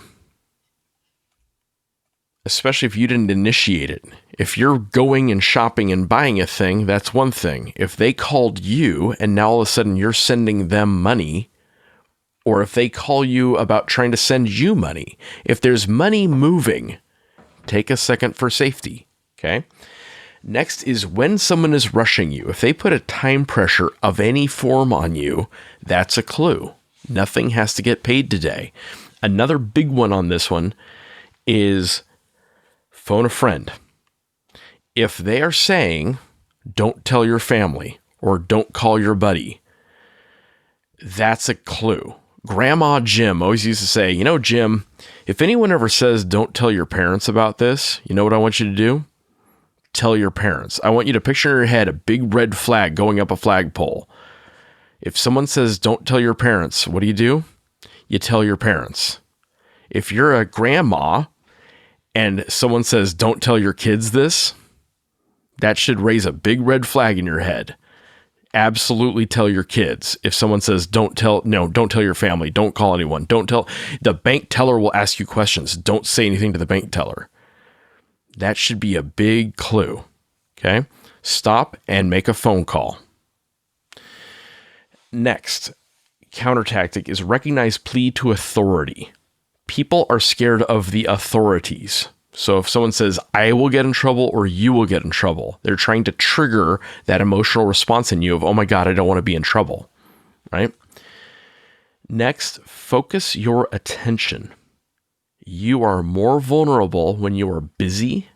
especially if you didn't initiate it. If you're going and shopping and buying a thing, that's one thing. If they called you and now all of a sudden you're sending them money, or if they call you about trying to send you money, if there's money moving, take a second for safety, okay? Next is when someone is rushing you. If they put a time pressure of any form on you, that's a clue. Nothing has to get paid today. Another big one on this one is phone a friend. If they are saying, don't tell your family or don't call your buddy, that's a clue. Grandma Jim always used to say, you know, Jim, if anyone ever says don't tell your parents about this, you know what I want you to do? Tell your parents. I want you to picture in your head a big red flag going up a flagpole. If someone says, don't tell your parents, what do? You tell your parents. If you're a grandma and someone says, don't tell your kids this, that should raise a big red flag in your head. Absolutely tell your kids. If someone says, don't tell your family, don't call anyone, the bank teller will ask you questions. Don't say anything to the bank teller. That should be a big clue, okay? Stop and make a phone call. Next, counter tactic is recognize plea to authority. People are scared of the authorities. So if someone says, I will get in trouble or you will get in trouble, they're trying to trigger that emotional response in you of, oh my God, I don't want to be in trouble, right? Next, focus your attention. You are more vulnerable when you are busy,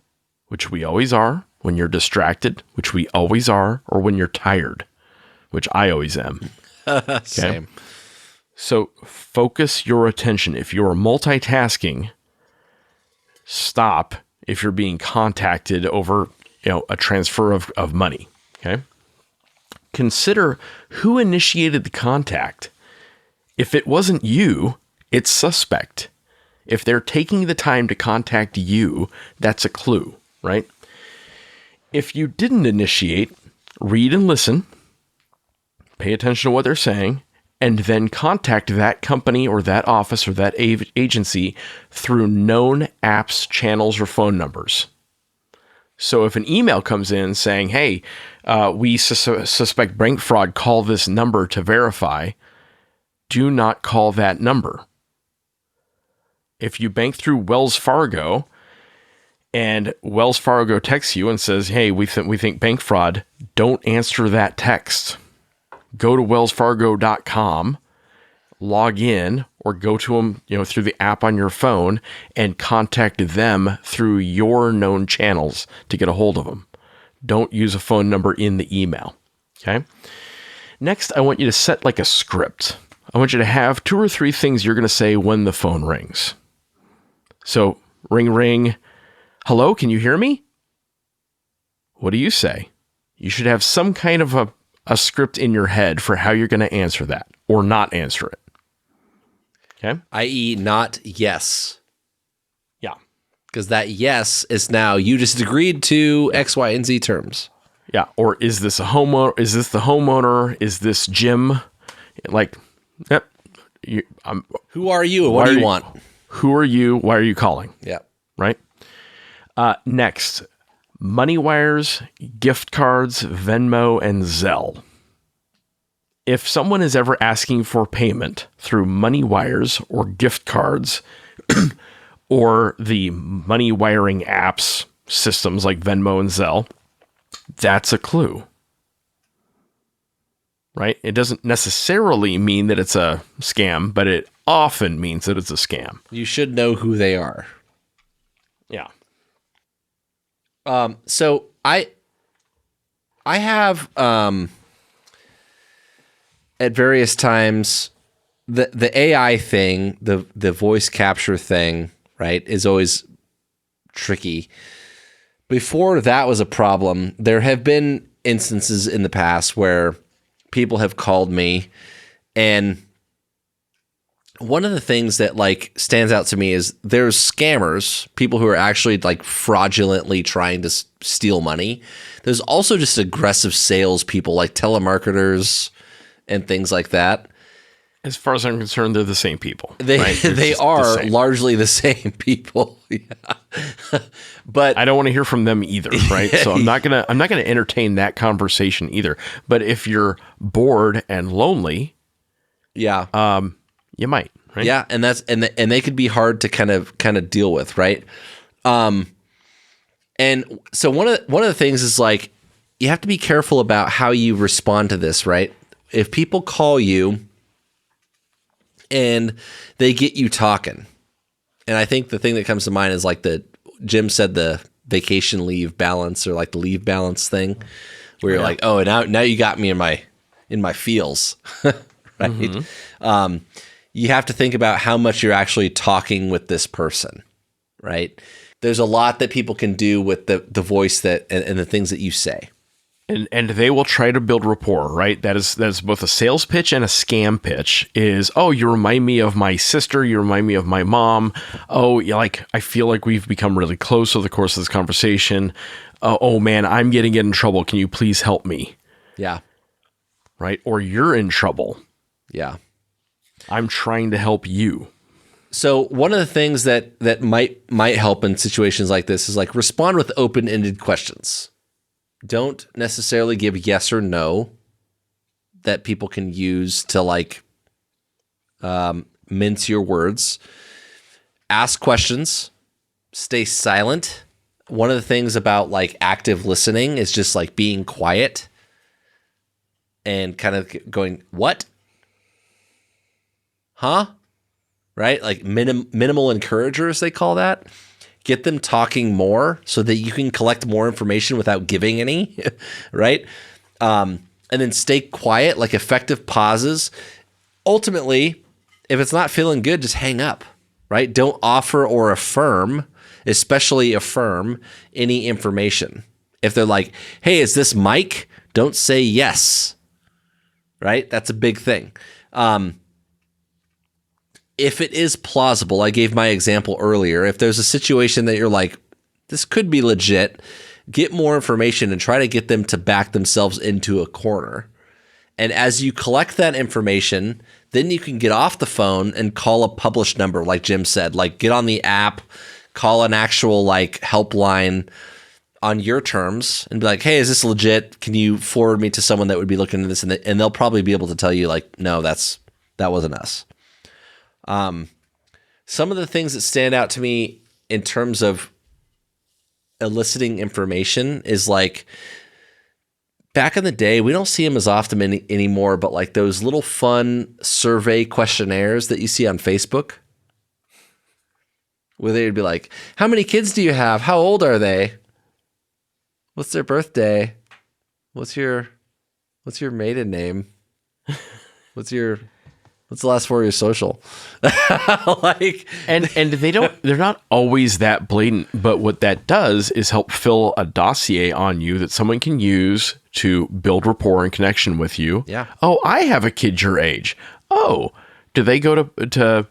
which we always are, when you're distracted, which we always are, or when you're tired, which I always am. Okay? Same. So focus your attention. If you're multitasking, stop if you're being contacted over, a transfer of money. Okay. Consider who initiated the contact. If it wasn't you, it's suspect. If they're taking the time to contact you, that's a clue, right? If you didn't initiate, read and listen. pay attention to what they're saying, and then contact that company or that office or that agency through known apps, channels, or phone numbers. So if an email comes in saying, hey, we suspect bank fraud, call this number to verify, do not call that number. If you bank through Wells Fargo and Wells Fargo texts you and says, hey, we think bank fraud, don't answer that text. Go to wellsfargo.com, log in, or go to them, through the app on your phone and contact them through your known channels to get a hold of them. Don't use a phone number in the email. Okay. Next, I want you to set like a script. I want you to have 2 or 3 things you're going to say when the phone rings. So, ring, ring. Hello, can you hear me? What do you say? You should have some kind of a script in your head for how you're going to answer that or not answer it. Okay? I.e. not yes. Yeah. Because that yes is now you just agreed to X, Y, and Z terms. Yeah. Or is this a homeowner? Is this the homeowner? Is this Jim? Like, yep. Who are you and what do you want? Who are you? Why are you calling? Yep. Right? Next, money wires, gift cards, Venmo, and Zelle. If someone is ever asking for payment through money wires or gift cards or the money wiring apps systems like Venmo and Zelle, that's a clue. Right? It doesn't necessarily mean that it's a scam, but it often means that it's a scam. You should know who they are. Yeah. So I have at various times the AI thing, the voice capture thing, right, is always tricky. Before that was a problem, there have been instances in the past where people have called me, and one of the things that like stands out to me is there's scammers, people who are actually like fraudulently trying to steal money. There's also just aggressive salespeople like telemarketers and things like that. As far as I'm concerned, they're the same people. They are largely the same people. Yeah. But I don't want to hear from them either, right? So I'm not gonna entertain that conversation either. But if you're bored and lonely, yeah, you might, right? Yeah, and they could be hard to kind of deal with, right? And so one of the things is like you have to be careful about how you respond to this, right? If people call you and they get you talking, and I think the thing that comes to mind is like Jim said the vacation leave balance or like the leave balance thing, where you're like, oh, now you got me in my feels, right? Mm-hmm. You have to think about how much you're actually talking with this person, right? There's a lot that people can do with the voice that and the things that you say. And they will try to build rapport, right? That is both a sales pitch and a scam pitch. Is, oh, you remind me of my sister, you remind me of my mom. Oh, like I feel like we've become really close over the course of this conversation. Oh man, I'm getting in trouble. Can you please help me? Yeah. Right? Or you're in trouble. Yeah. I'm trying to help you. So one of the things that might help in situations like this is like respond with open-ended questions. Don't necessarily give yes or no that people can use to like mince your words. Ask questions. Stay silent. One of the things about like active listening is just like being quiet and kind of going, what? Huh? Right? Like minimal encouragers, they call that. Get them talking more so that you can collect more information without giving any, right? And then stay quiet, like effective pauses. Ultimately, if it's not feeling good, just hang up, right? Don't offer or affirm, especially affirm any information. If they're like, hey, is this Mike? Don't say yes, right? That's a big thing. If it is plausible, I gave my example earlier, if there's a situation that you're like, this could be legit, get more information and try to get them to back themselves into a corner And as you collect that information, then you can get off the phone and call a published number, like Jim said, like get on the app, call an actual like helpline on your terms and be like, hey, is this legit? Can you forward me to someone that would be looking at this? And they'll probably be able to tell you like, no, that wasn't us. Some of the things that stand out to me in terms of eliciting information is like, back in the day, we don't see them as often anymore, but like those little fun survey questionnaires that you see on Facebook, where they'd be like, how many kids do you have? How old are they? What's their birthday? What's your maiden name? What's the last four of your social? Like, and they're not always that blatant, but what that does is help fill a dossier on you that someone can use to build rapport and connection with you. Yeah. Oh, I have a kid your age. Oh, do they go to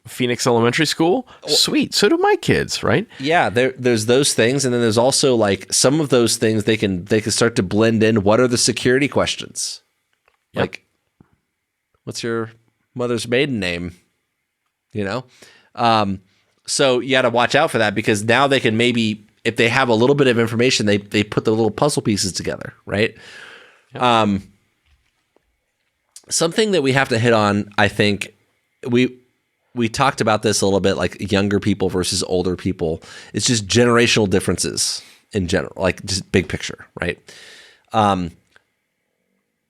Phoenix Elementary School? Sweet. So do my kids, right? Yeah, there's those things, and then there's also like some of those things they can start to blend in. What are the security questions? Yep. Like, what's your mother's maiden name? So you got to watch out for that, because now they can maybe, if they have a little bit of information, they put the little puzzle pieces together, right? Yep. Something that we have to hit on, I think, we talked about this a little bit, like younger people versus older people. It's just generational differences in general, like just big picture, right?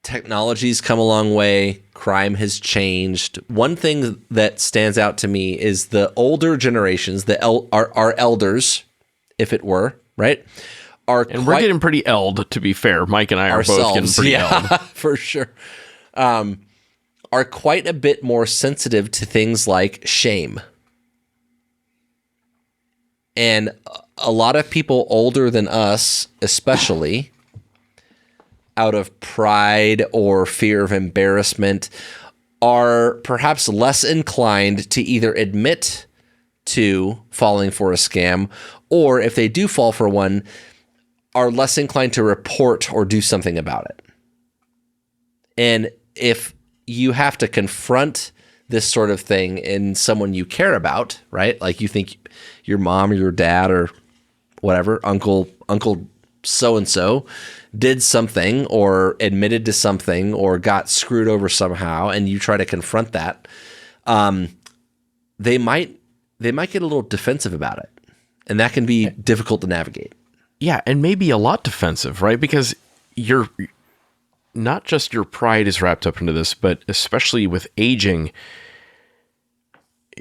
Technology's come a long way. Crime has changed. One thing that stands out to me is the older generations, our elders, if it were, right? We're getting pretty eld, to be fair. Mike and I are both getting pretty eld. For sure. Are quite a bit more sensitive to things like shame. And a lot of people older than us, especially, out of pride or fear of embarrassment, are perhaps less inclined to either admit to falling for a scam, or if they do fall for one, are less inclined to report or do something about it. And if you have to confront this sort of thing in someone you care about, right? Like you think your mom or your dad or whatever, uncle so-and-so did something or admitted to something or got screwed over somehow, and you try to confront that, they might get a little defensive about it. And that can be difficult to navigate. Yeah, and maybe a lot defensive, right? Because you're not just your pride is wrapped up into this, but especially with aging,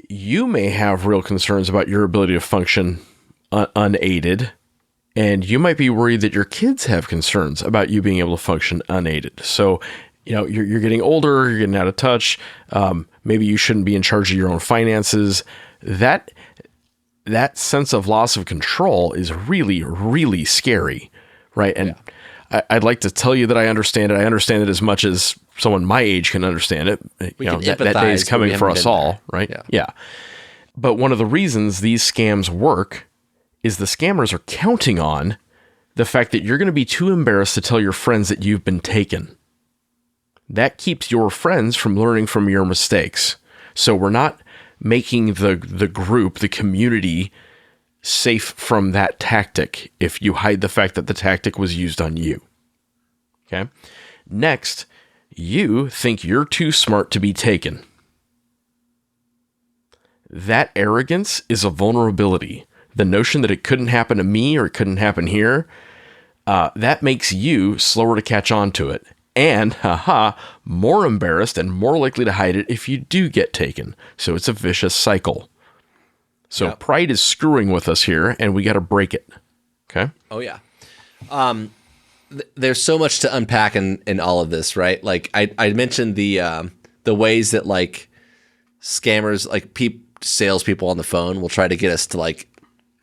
you may have real concerns about your ability to function unaided, and you might be worried that your kids have concerns about you being able to function unaided. So, you're getting older, you're getting out of touch. Maybe you shouldn't be in charge of your own finances. That sense of loss of control is really, really scary, right? And yeah. I'd like to tell you that I understand it. I understand it as much as someone my age can understand it. That day is coming for us all, right? Yeah. But one of the reasons these scams work is the scammers are counting on the fact that you're going to be too embarrassed to tell your friends that you've been taken. That keeps your friends from learning from your mistakes. So we're not making the group, the community, safe from that tactic if you hide the fact that the tactic was used on you. Okay? Next, you think you're too smart to be taken. That arrogance is a vulnerability. The notion that it couldn't happen to me or it couldn't happen here, that makes you slower to catch on to it. And, more embarrassed and more likely to hide it if you do get taken. So it's a vicious cycle. So pride is screwing with us here, and we got to break it. Okay? Oh, yeah. There's so much to unpack in all of this, right? Like I mentioned the ways that like scammers, like salespeople on the phone will try to get us to like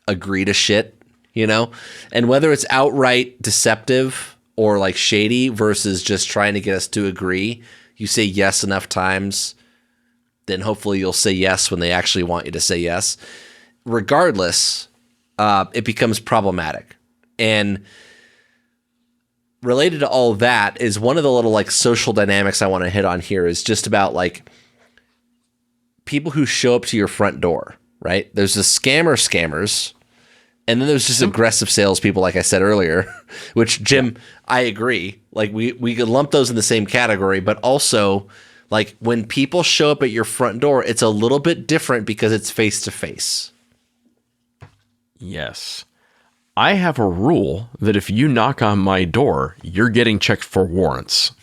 agree to shit, and whether it's outright deceptive or like shady versus just trying to get us to agree, you say yes enough times, then hopefully you'll say yes when they actually want you to say yes. Regardless, it becomes problematic. And related to all that is one of the little like social dynamics I want to hit on here is just about like people who show up to your front door, right? There's the scammers, and then there's just aggressive salespeople, like I said earlier, which, Jim, I agree. Like we could lump those in the same category, but also like when people show up at your front door, it's a little bit different because it's face to face. Yes. I have a rule that if you knock on my door, you're getting checked for warrants.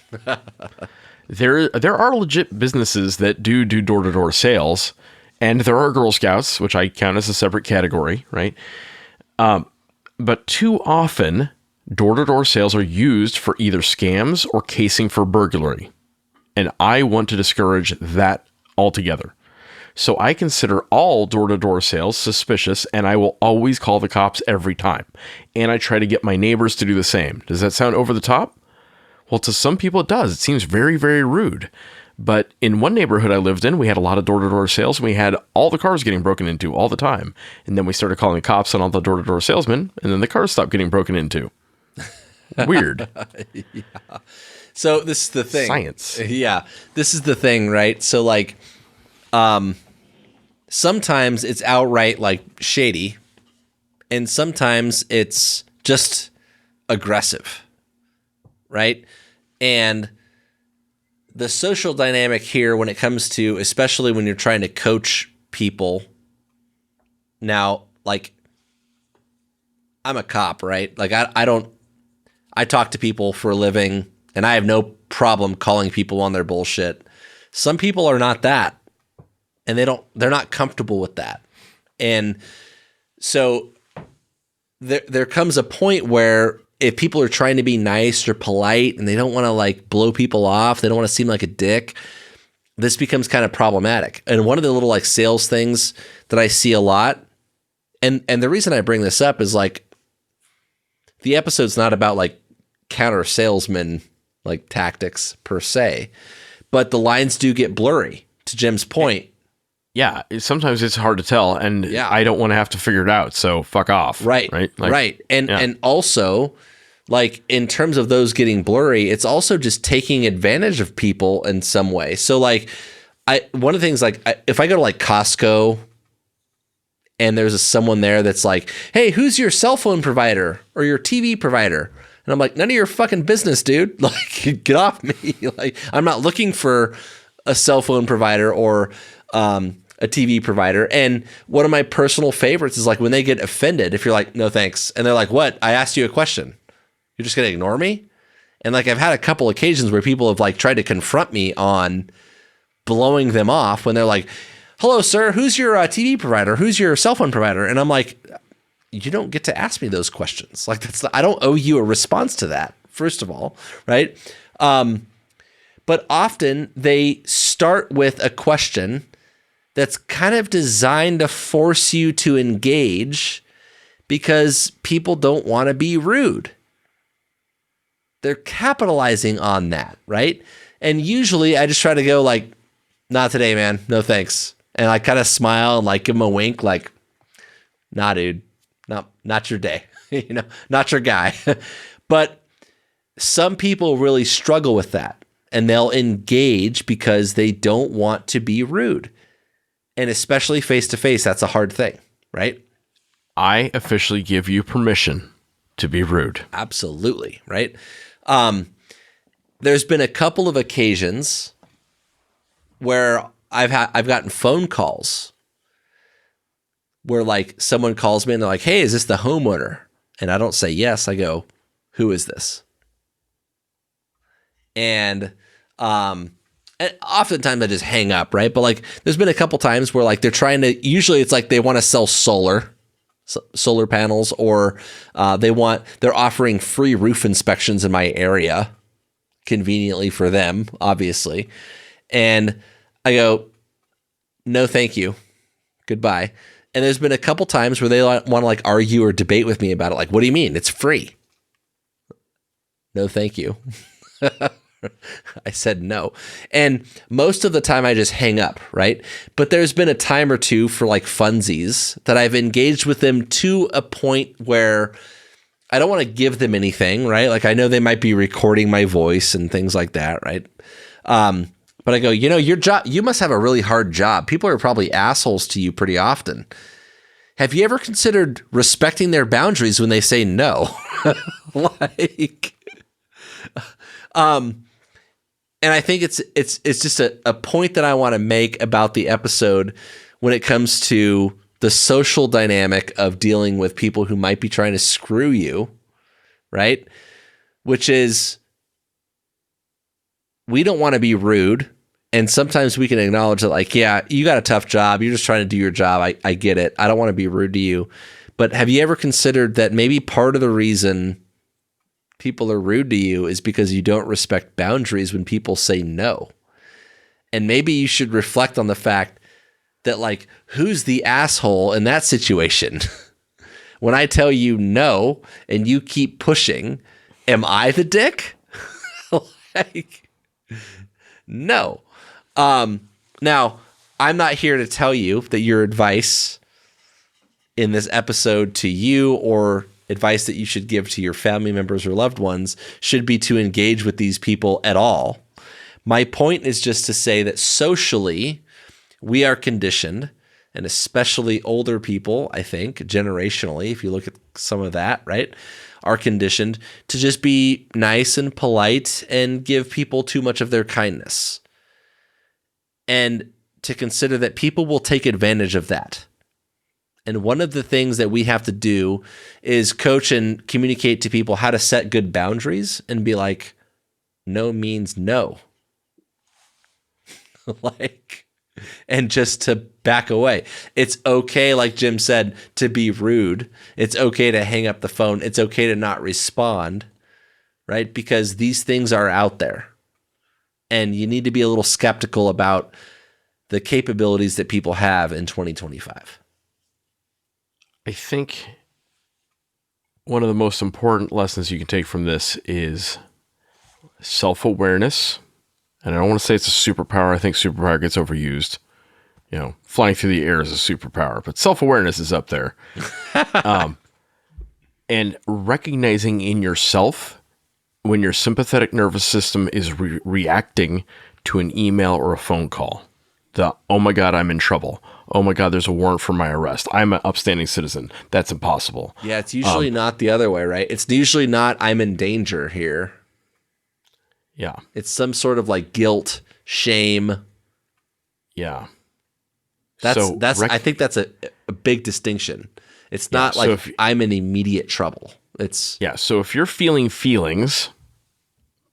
There are legit businesses that do door-to-door sales, and there are Girl Scouts, which I count as a separate category, right? But too often, door-to-door sales are used for either scams or casing for burglary. And I want to discourage that altogether. So I consider all door-to-door sales suspicious, and I will always call the cops every time. And I try to get my neighbors to do the same. Does that sound over the top? Well, to some people it does. It seems very, very rude. But in one neighborhood I lived in, we had a lot of door-to-door sales, and we had all the cars getting broken into all the time. And then we started calling the cops on all the door-to-door salesmen, and then the cars stopped getting broken into. Weird. Yeah. So this is the thing. Science. Yeah. This is the thing, right? So like, sometimes it's outright like shady, and sometimes it's just aggressive, right? And the social dynamic here when it comes to, especially when you're trying to coach people. Now, like, I'm a cop, right? Like I talk to people for a living, and I have no problem calling people on their bullshit. Some people are not that, and they're not comfortable with that. And so there comes a point where if people are trying to be nice or polite and they don't want to like blow people off, they don't want to seem like a dick, this becomes kind of problematic. And one of the little like sales things that I see a lot, and the reason I bring this up is like the episode's not about like counter salesman like tactics per se, but the lines do get blurry, to Jim's point. Yeah, sometimes it's hard to tell, and Yeah. I don't want to have to figure it out, so fuck off. Right. Like, Right. And also, like, in terms of those getting blurry, it's also just taking advantage of people in some way. So like one of the things, like if I go to like Costco and there's someone there that's like, hey, who's your cell phone provider or your TV provider? And I'm like, none of your fucking business, dude. Like, get off me. Like, I'm not looking for a cell phone provider or a TV provider. And one of my personal favorites is like when they get offended, if you're like, no thanks. And they're like, what? I asked you a question. You're just going to ignore me? And like, I've had a couple occasions where people have like tried to confront me on blowing them off when they're like, hello, sir, who's your TV provider? Who's your cell phone provider? And I'm like, you don't get to ask me those questions. Like I don't owe you a response to that, first of all, right? But often they start with a question that's kind of designed to force you to engage because people don't want to be rude. They're capitalizing on that, right? And usually I just try to go like, not today, man. No thanks. And I kind of smile and like give them a wink like, nah, dude. Not your day, not your guy. But some people really struggle with that, and they'll engage because they don't want to be rude. And especially face to face, that's a hard thing, right? I officially give you permission to be rude. Absolutely, right? There's been a couple of occasions where I've gotten phone calls where like someone calls me and they're like, hey, is this the homeowner? And I don't say yes. I go, who is this? And oftentimes I just hang up, right? But like there's been a couple times where like they're trying to, usually it's like they want to sell solar panels, or they're offering free roof inspections in my area, conveniently for them, obviously. And I go, no, thank you. Goodbye. And there's been a couple times where they want to like argue or debate with me about it. Like, what do you mean? It's free. No, thank you. I said no. And most of the time I just hang up, right? But there's been a time or two for like funsies that I've engaged with them to a point where I don't want to give them anything, right? Like I know they might be recording my voice and things like that, right? But I go, your job, you must have a really hard job. People are probably assholes to you pretty often. Have you ever considered respecting their boundaries when they say no? And I think it's just a point that I want to make about the episode when it comes to the social dynamic of dealing with people who might be trying to screw you, right? Which is, we don't want to be rude. And sometimes we can acknowledge that, like, yeah, you got a tough job. You're just trying to do your job. I get it. I don't want to be rude to you. But have you ever considered that maybe part of the reason people are rude to you is because you don't respect boundaries when people say no? And maybe you should reflect on the fact that, like, who's the asshole in that situation? When I tell you no and you keep pushing, am I the dick? Like, no. Now, I'm not here to tell you that your advice in this episode to you or advice that you should give to your family members or loved ones should be to engage with these people at all. My point is just to say that socially, we are conditioned, and especially older people, I think, generationally, if you look at some of that, right, are conditioned to just be nice and polite and give people too much of their kindness. And to consider that people will take advantage of that. And one of the things that we have to do is coach and communicate to people how to set good boundaries and be like, no means no. Like, and just to back away. It's okay, like Jim said, to be rude. It's okay to hang up the phone. It's okay to not respond, right? Because these things are out there. And you need to be a little skeptical about the capabilities that people have in 2025. I think one of the most important lessons you can take from this is self-awareness. And I don't want to say it's a superpower. I think superpower gets overused. You know, flying through the air is a superpower, but self-awareness is up there. And recognizing in yourself when your sympathetic nervous system is reacting to an email or a phone call. Oh my God, I'm in trouble. Oh my God, there's a warrant for my arrest. I'm an upstanding citizen. That's impossible. Yeah, it's usually not the other way, right? It's usually not I'm in danger here. Yeah. It's some sort of like guilt, shame. Yeah. I think that's a big distinction. It's not like I'm in immediate trouble. So if you're feeling feelings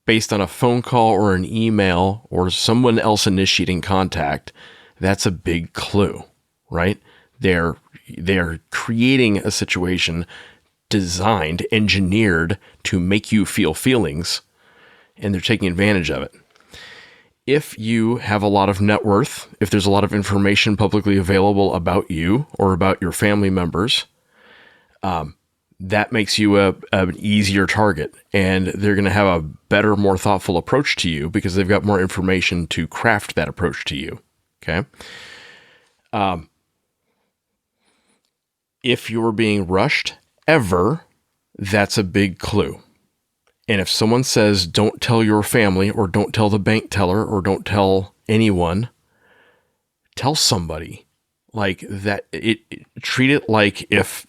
based on a phone call or an email or someone else initiating contact, that's a big clue, right? They're creating a situation designed, engineered to make you feel feelings, and they're taking advantage of it. If you have a lot of net worth, if there's a lot of information publicly available about you or about your family members, that makes you an easier target, and they're going to have a better, more thoughtful approach to you because they've got more information to craft that approach to you. Okay. If you're being rushed ever, that's a big clue. And if someone says, don't tell your family or don't tell the bank teller or don't tell anyone, tell somebody like that. Treat it like if,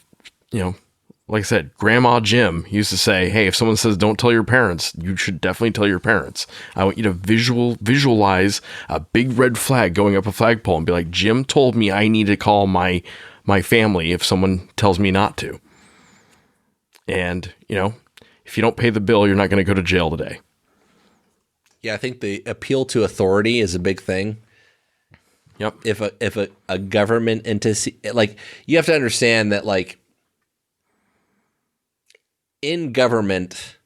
like I said, Grandma Jim used to say, hey, if someone says don't tell your parents, you should definitely tell your parents. I want you to visualize a big red flag going up a flagpole and be like, Jim told me I need to call my family if someone tells me not to. And, if you don't pay the bill, you're not going to go to jail today. Yeah, I think the appeal to authority is a big thing. Yep. If a government entity, like, you have to understand that, like, in government,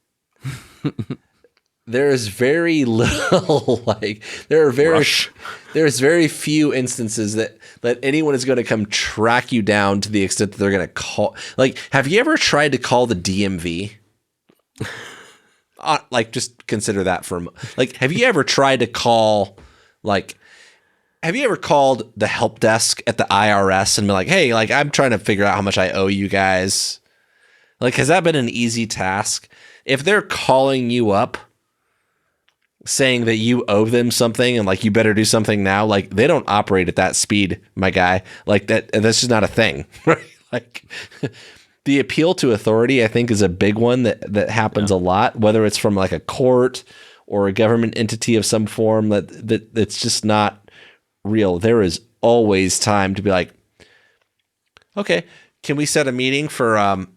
there is very little, like, there's very few instances that anyone is going to come track you down to the extent that they're going to call. Like, have you ever tried to call the DMV? Like, just consider that like, have you ever tried to call, like, have you ever called the help desk at the IRS and been like, hey, like, I'm trying to figure out how much I owe you guys? Like, has that been an easy task? If they're calling you up saying that you owe them something and like you better do something now, like they don't operate at that speed, my guy. Like that's just not a thing, right? Like the appeal to authority, I think, is a big one that happens a lot, whether it's from like a court or a government entity of some form that's just not real. There is always time to be like, okay, can we set a meeting for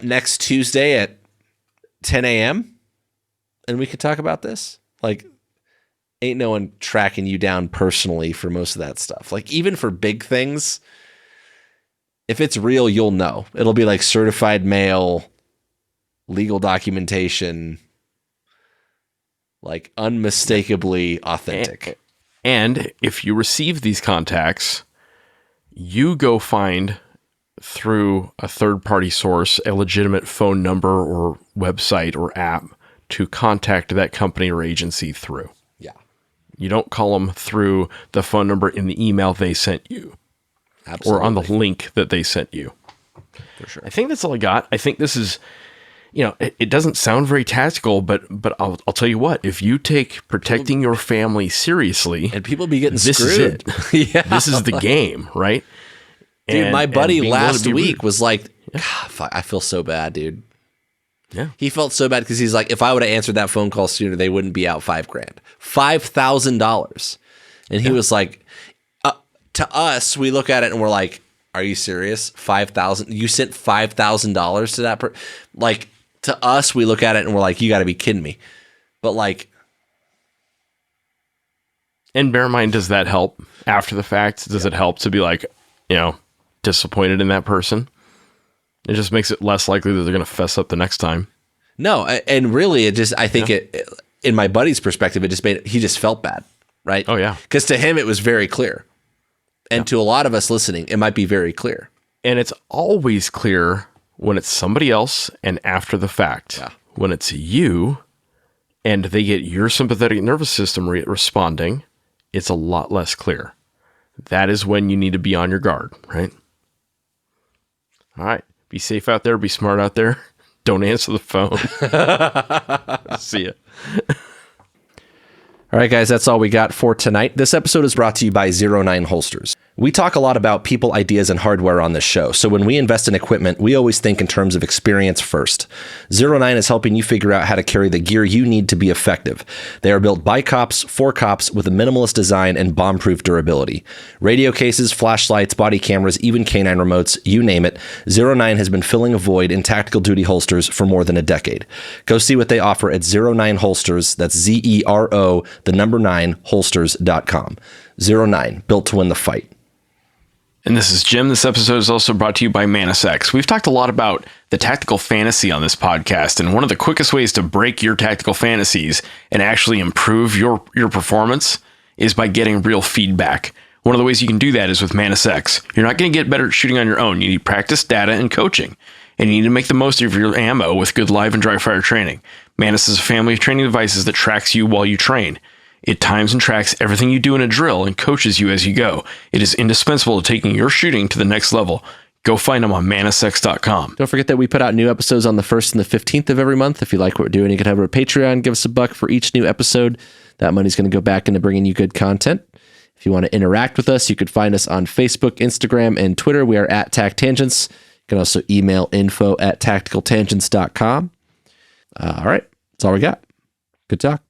next Tuesday at 10 a.m.? And we could talk about this. Like, ain't no one tracking you down personally for most of that stuff. Like, even for big things, if it's real, you'll know. It'll be like certified mail, legal documentation, like unmistakably authentic. And if you receive these contacts, you go find through a third-party source a legitimate phone number or website or app to contact that company or agency through. Yeah. You don't call them through the phone number in the email they sent you. Absolutely. Or on the link that they sent you. For sure. I think that's all I got. I think this is, it doesn't sound very tactical, but I'll tell you what, if you take protecting your family seriously, And people be getting this screwed. is it. Yeah. This is the game, right? Dude, my buddy being willing to last be week rude. was like, God, fuck, I feel so bad, dude. Yeah. He felt so bad because he's like, if I would have answered that phone call sooner, they wouldn't be out $5,000, $5,000. And he was like, to us, we look at it and we're like, are you serious? 5,000? You sent $5,000 to that person? Like, to us, we look at it and we're like, you got to be kidding me. But like, and bear in mind, does that help after the fact? Does it help to be like, disappointed in that person? It just makes it less likely that they're going to fess up the next time. no. And really, it just, I think it, in my buddy's perspective, it just he just felt bad, right? Oh, yeah. Because to him, it was very clear. And to a lot of us listening, it might be very clear. And it's always clear when it's somebody else and after the fact. Yeah. When it's you and they get your sympathetic nervous system responding, it's a lot less clear. That is when you need to be on your guard, right? All right. Be safe out there. Be smart out there. Don't answer the phone. See ya. All right, guys, that's all we got for tonight. This episode is brought to you by 09 Holsters. We talk a lot about people, ideas, and hardware on this show. So when we invest in equipment, we always think in terms of experience first. 09 is helping you figure out how to carry the gear you need to be effective. They are built by cops, for cops, with a minimalist design and bomb-proof durability. Radio cases, flashlights, body cameras, even canine remotes, you name it, 09 has been filling a void in tactical duty holsters for more than a decade. Go see what they offer at 09 Holsters. That's ZERO, the number 9, holsters.com. 09, built to win the fight. And this is Jim. This episode is also brought to you by ManusX. We've talked a lot about the tactical fantasy on this podcast, and one of the quickest ways to break your tactical fantasies and actually improve your performance is by getting real feedback. One of the ways you can do that is with ManusX. You're not going to get better at shooting on your own. You need practice, data, and coaching. And you need to make the most of your ammo with good live and dry fire training. Manus is a family of training devices that tracks you while you train. It times and tracks everything you do in a drill and coaches you as you go. It is indispensable to taking your shooting to the next level. Go find them on manusx.com. Don't forget that we put out new episodes on the 1st and the 15th of every month. If you like what we're doing, you can head over to Patreon, give us $1 for each new episode. That money's going to go back into bringing you good content. If you want to interact with us, you could find us on Facebook, Instagram, and Twitter. We are at TacTangents. You can also email info@tacticaltangents.com. All right. That's all we got. Good talk.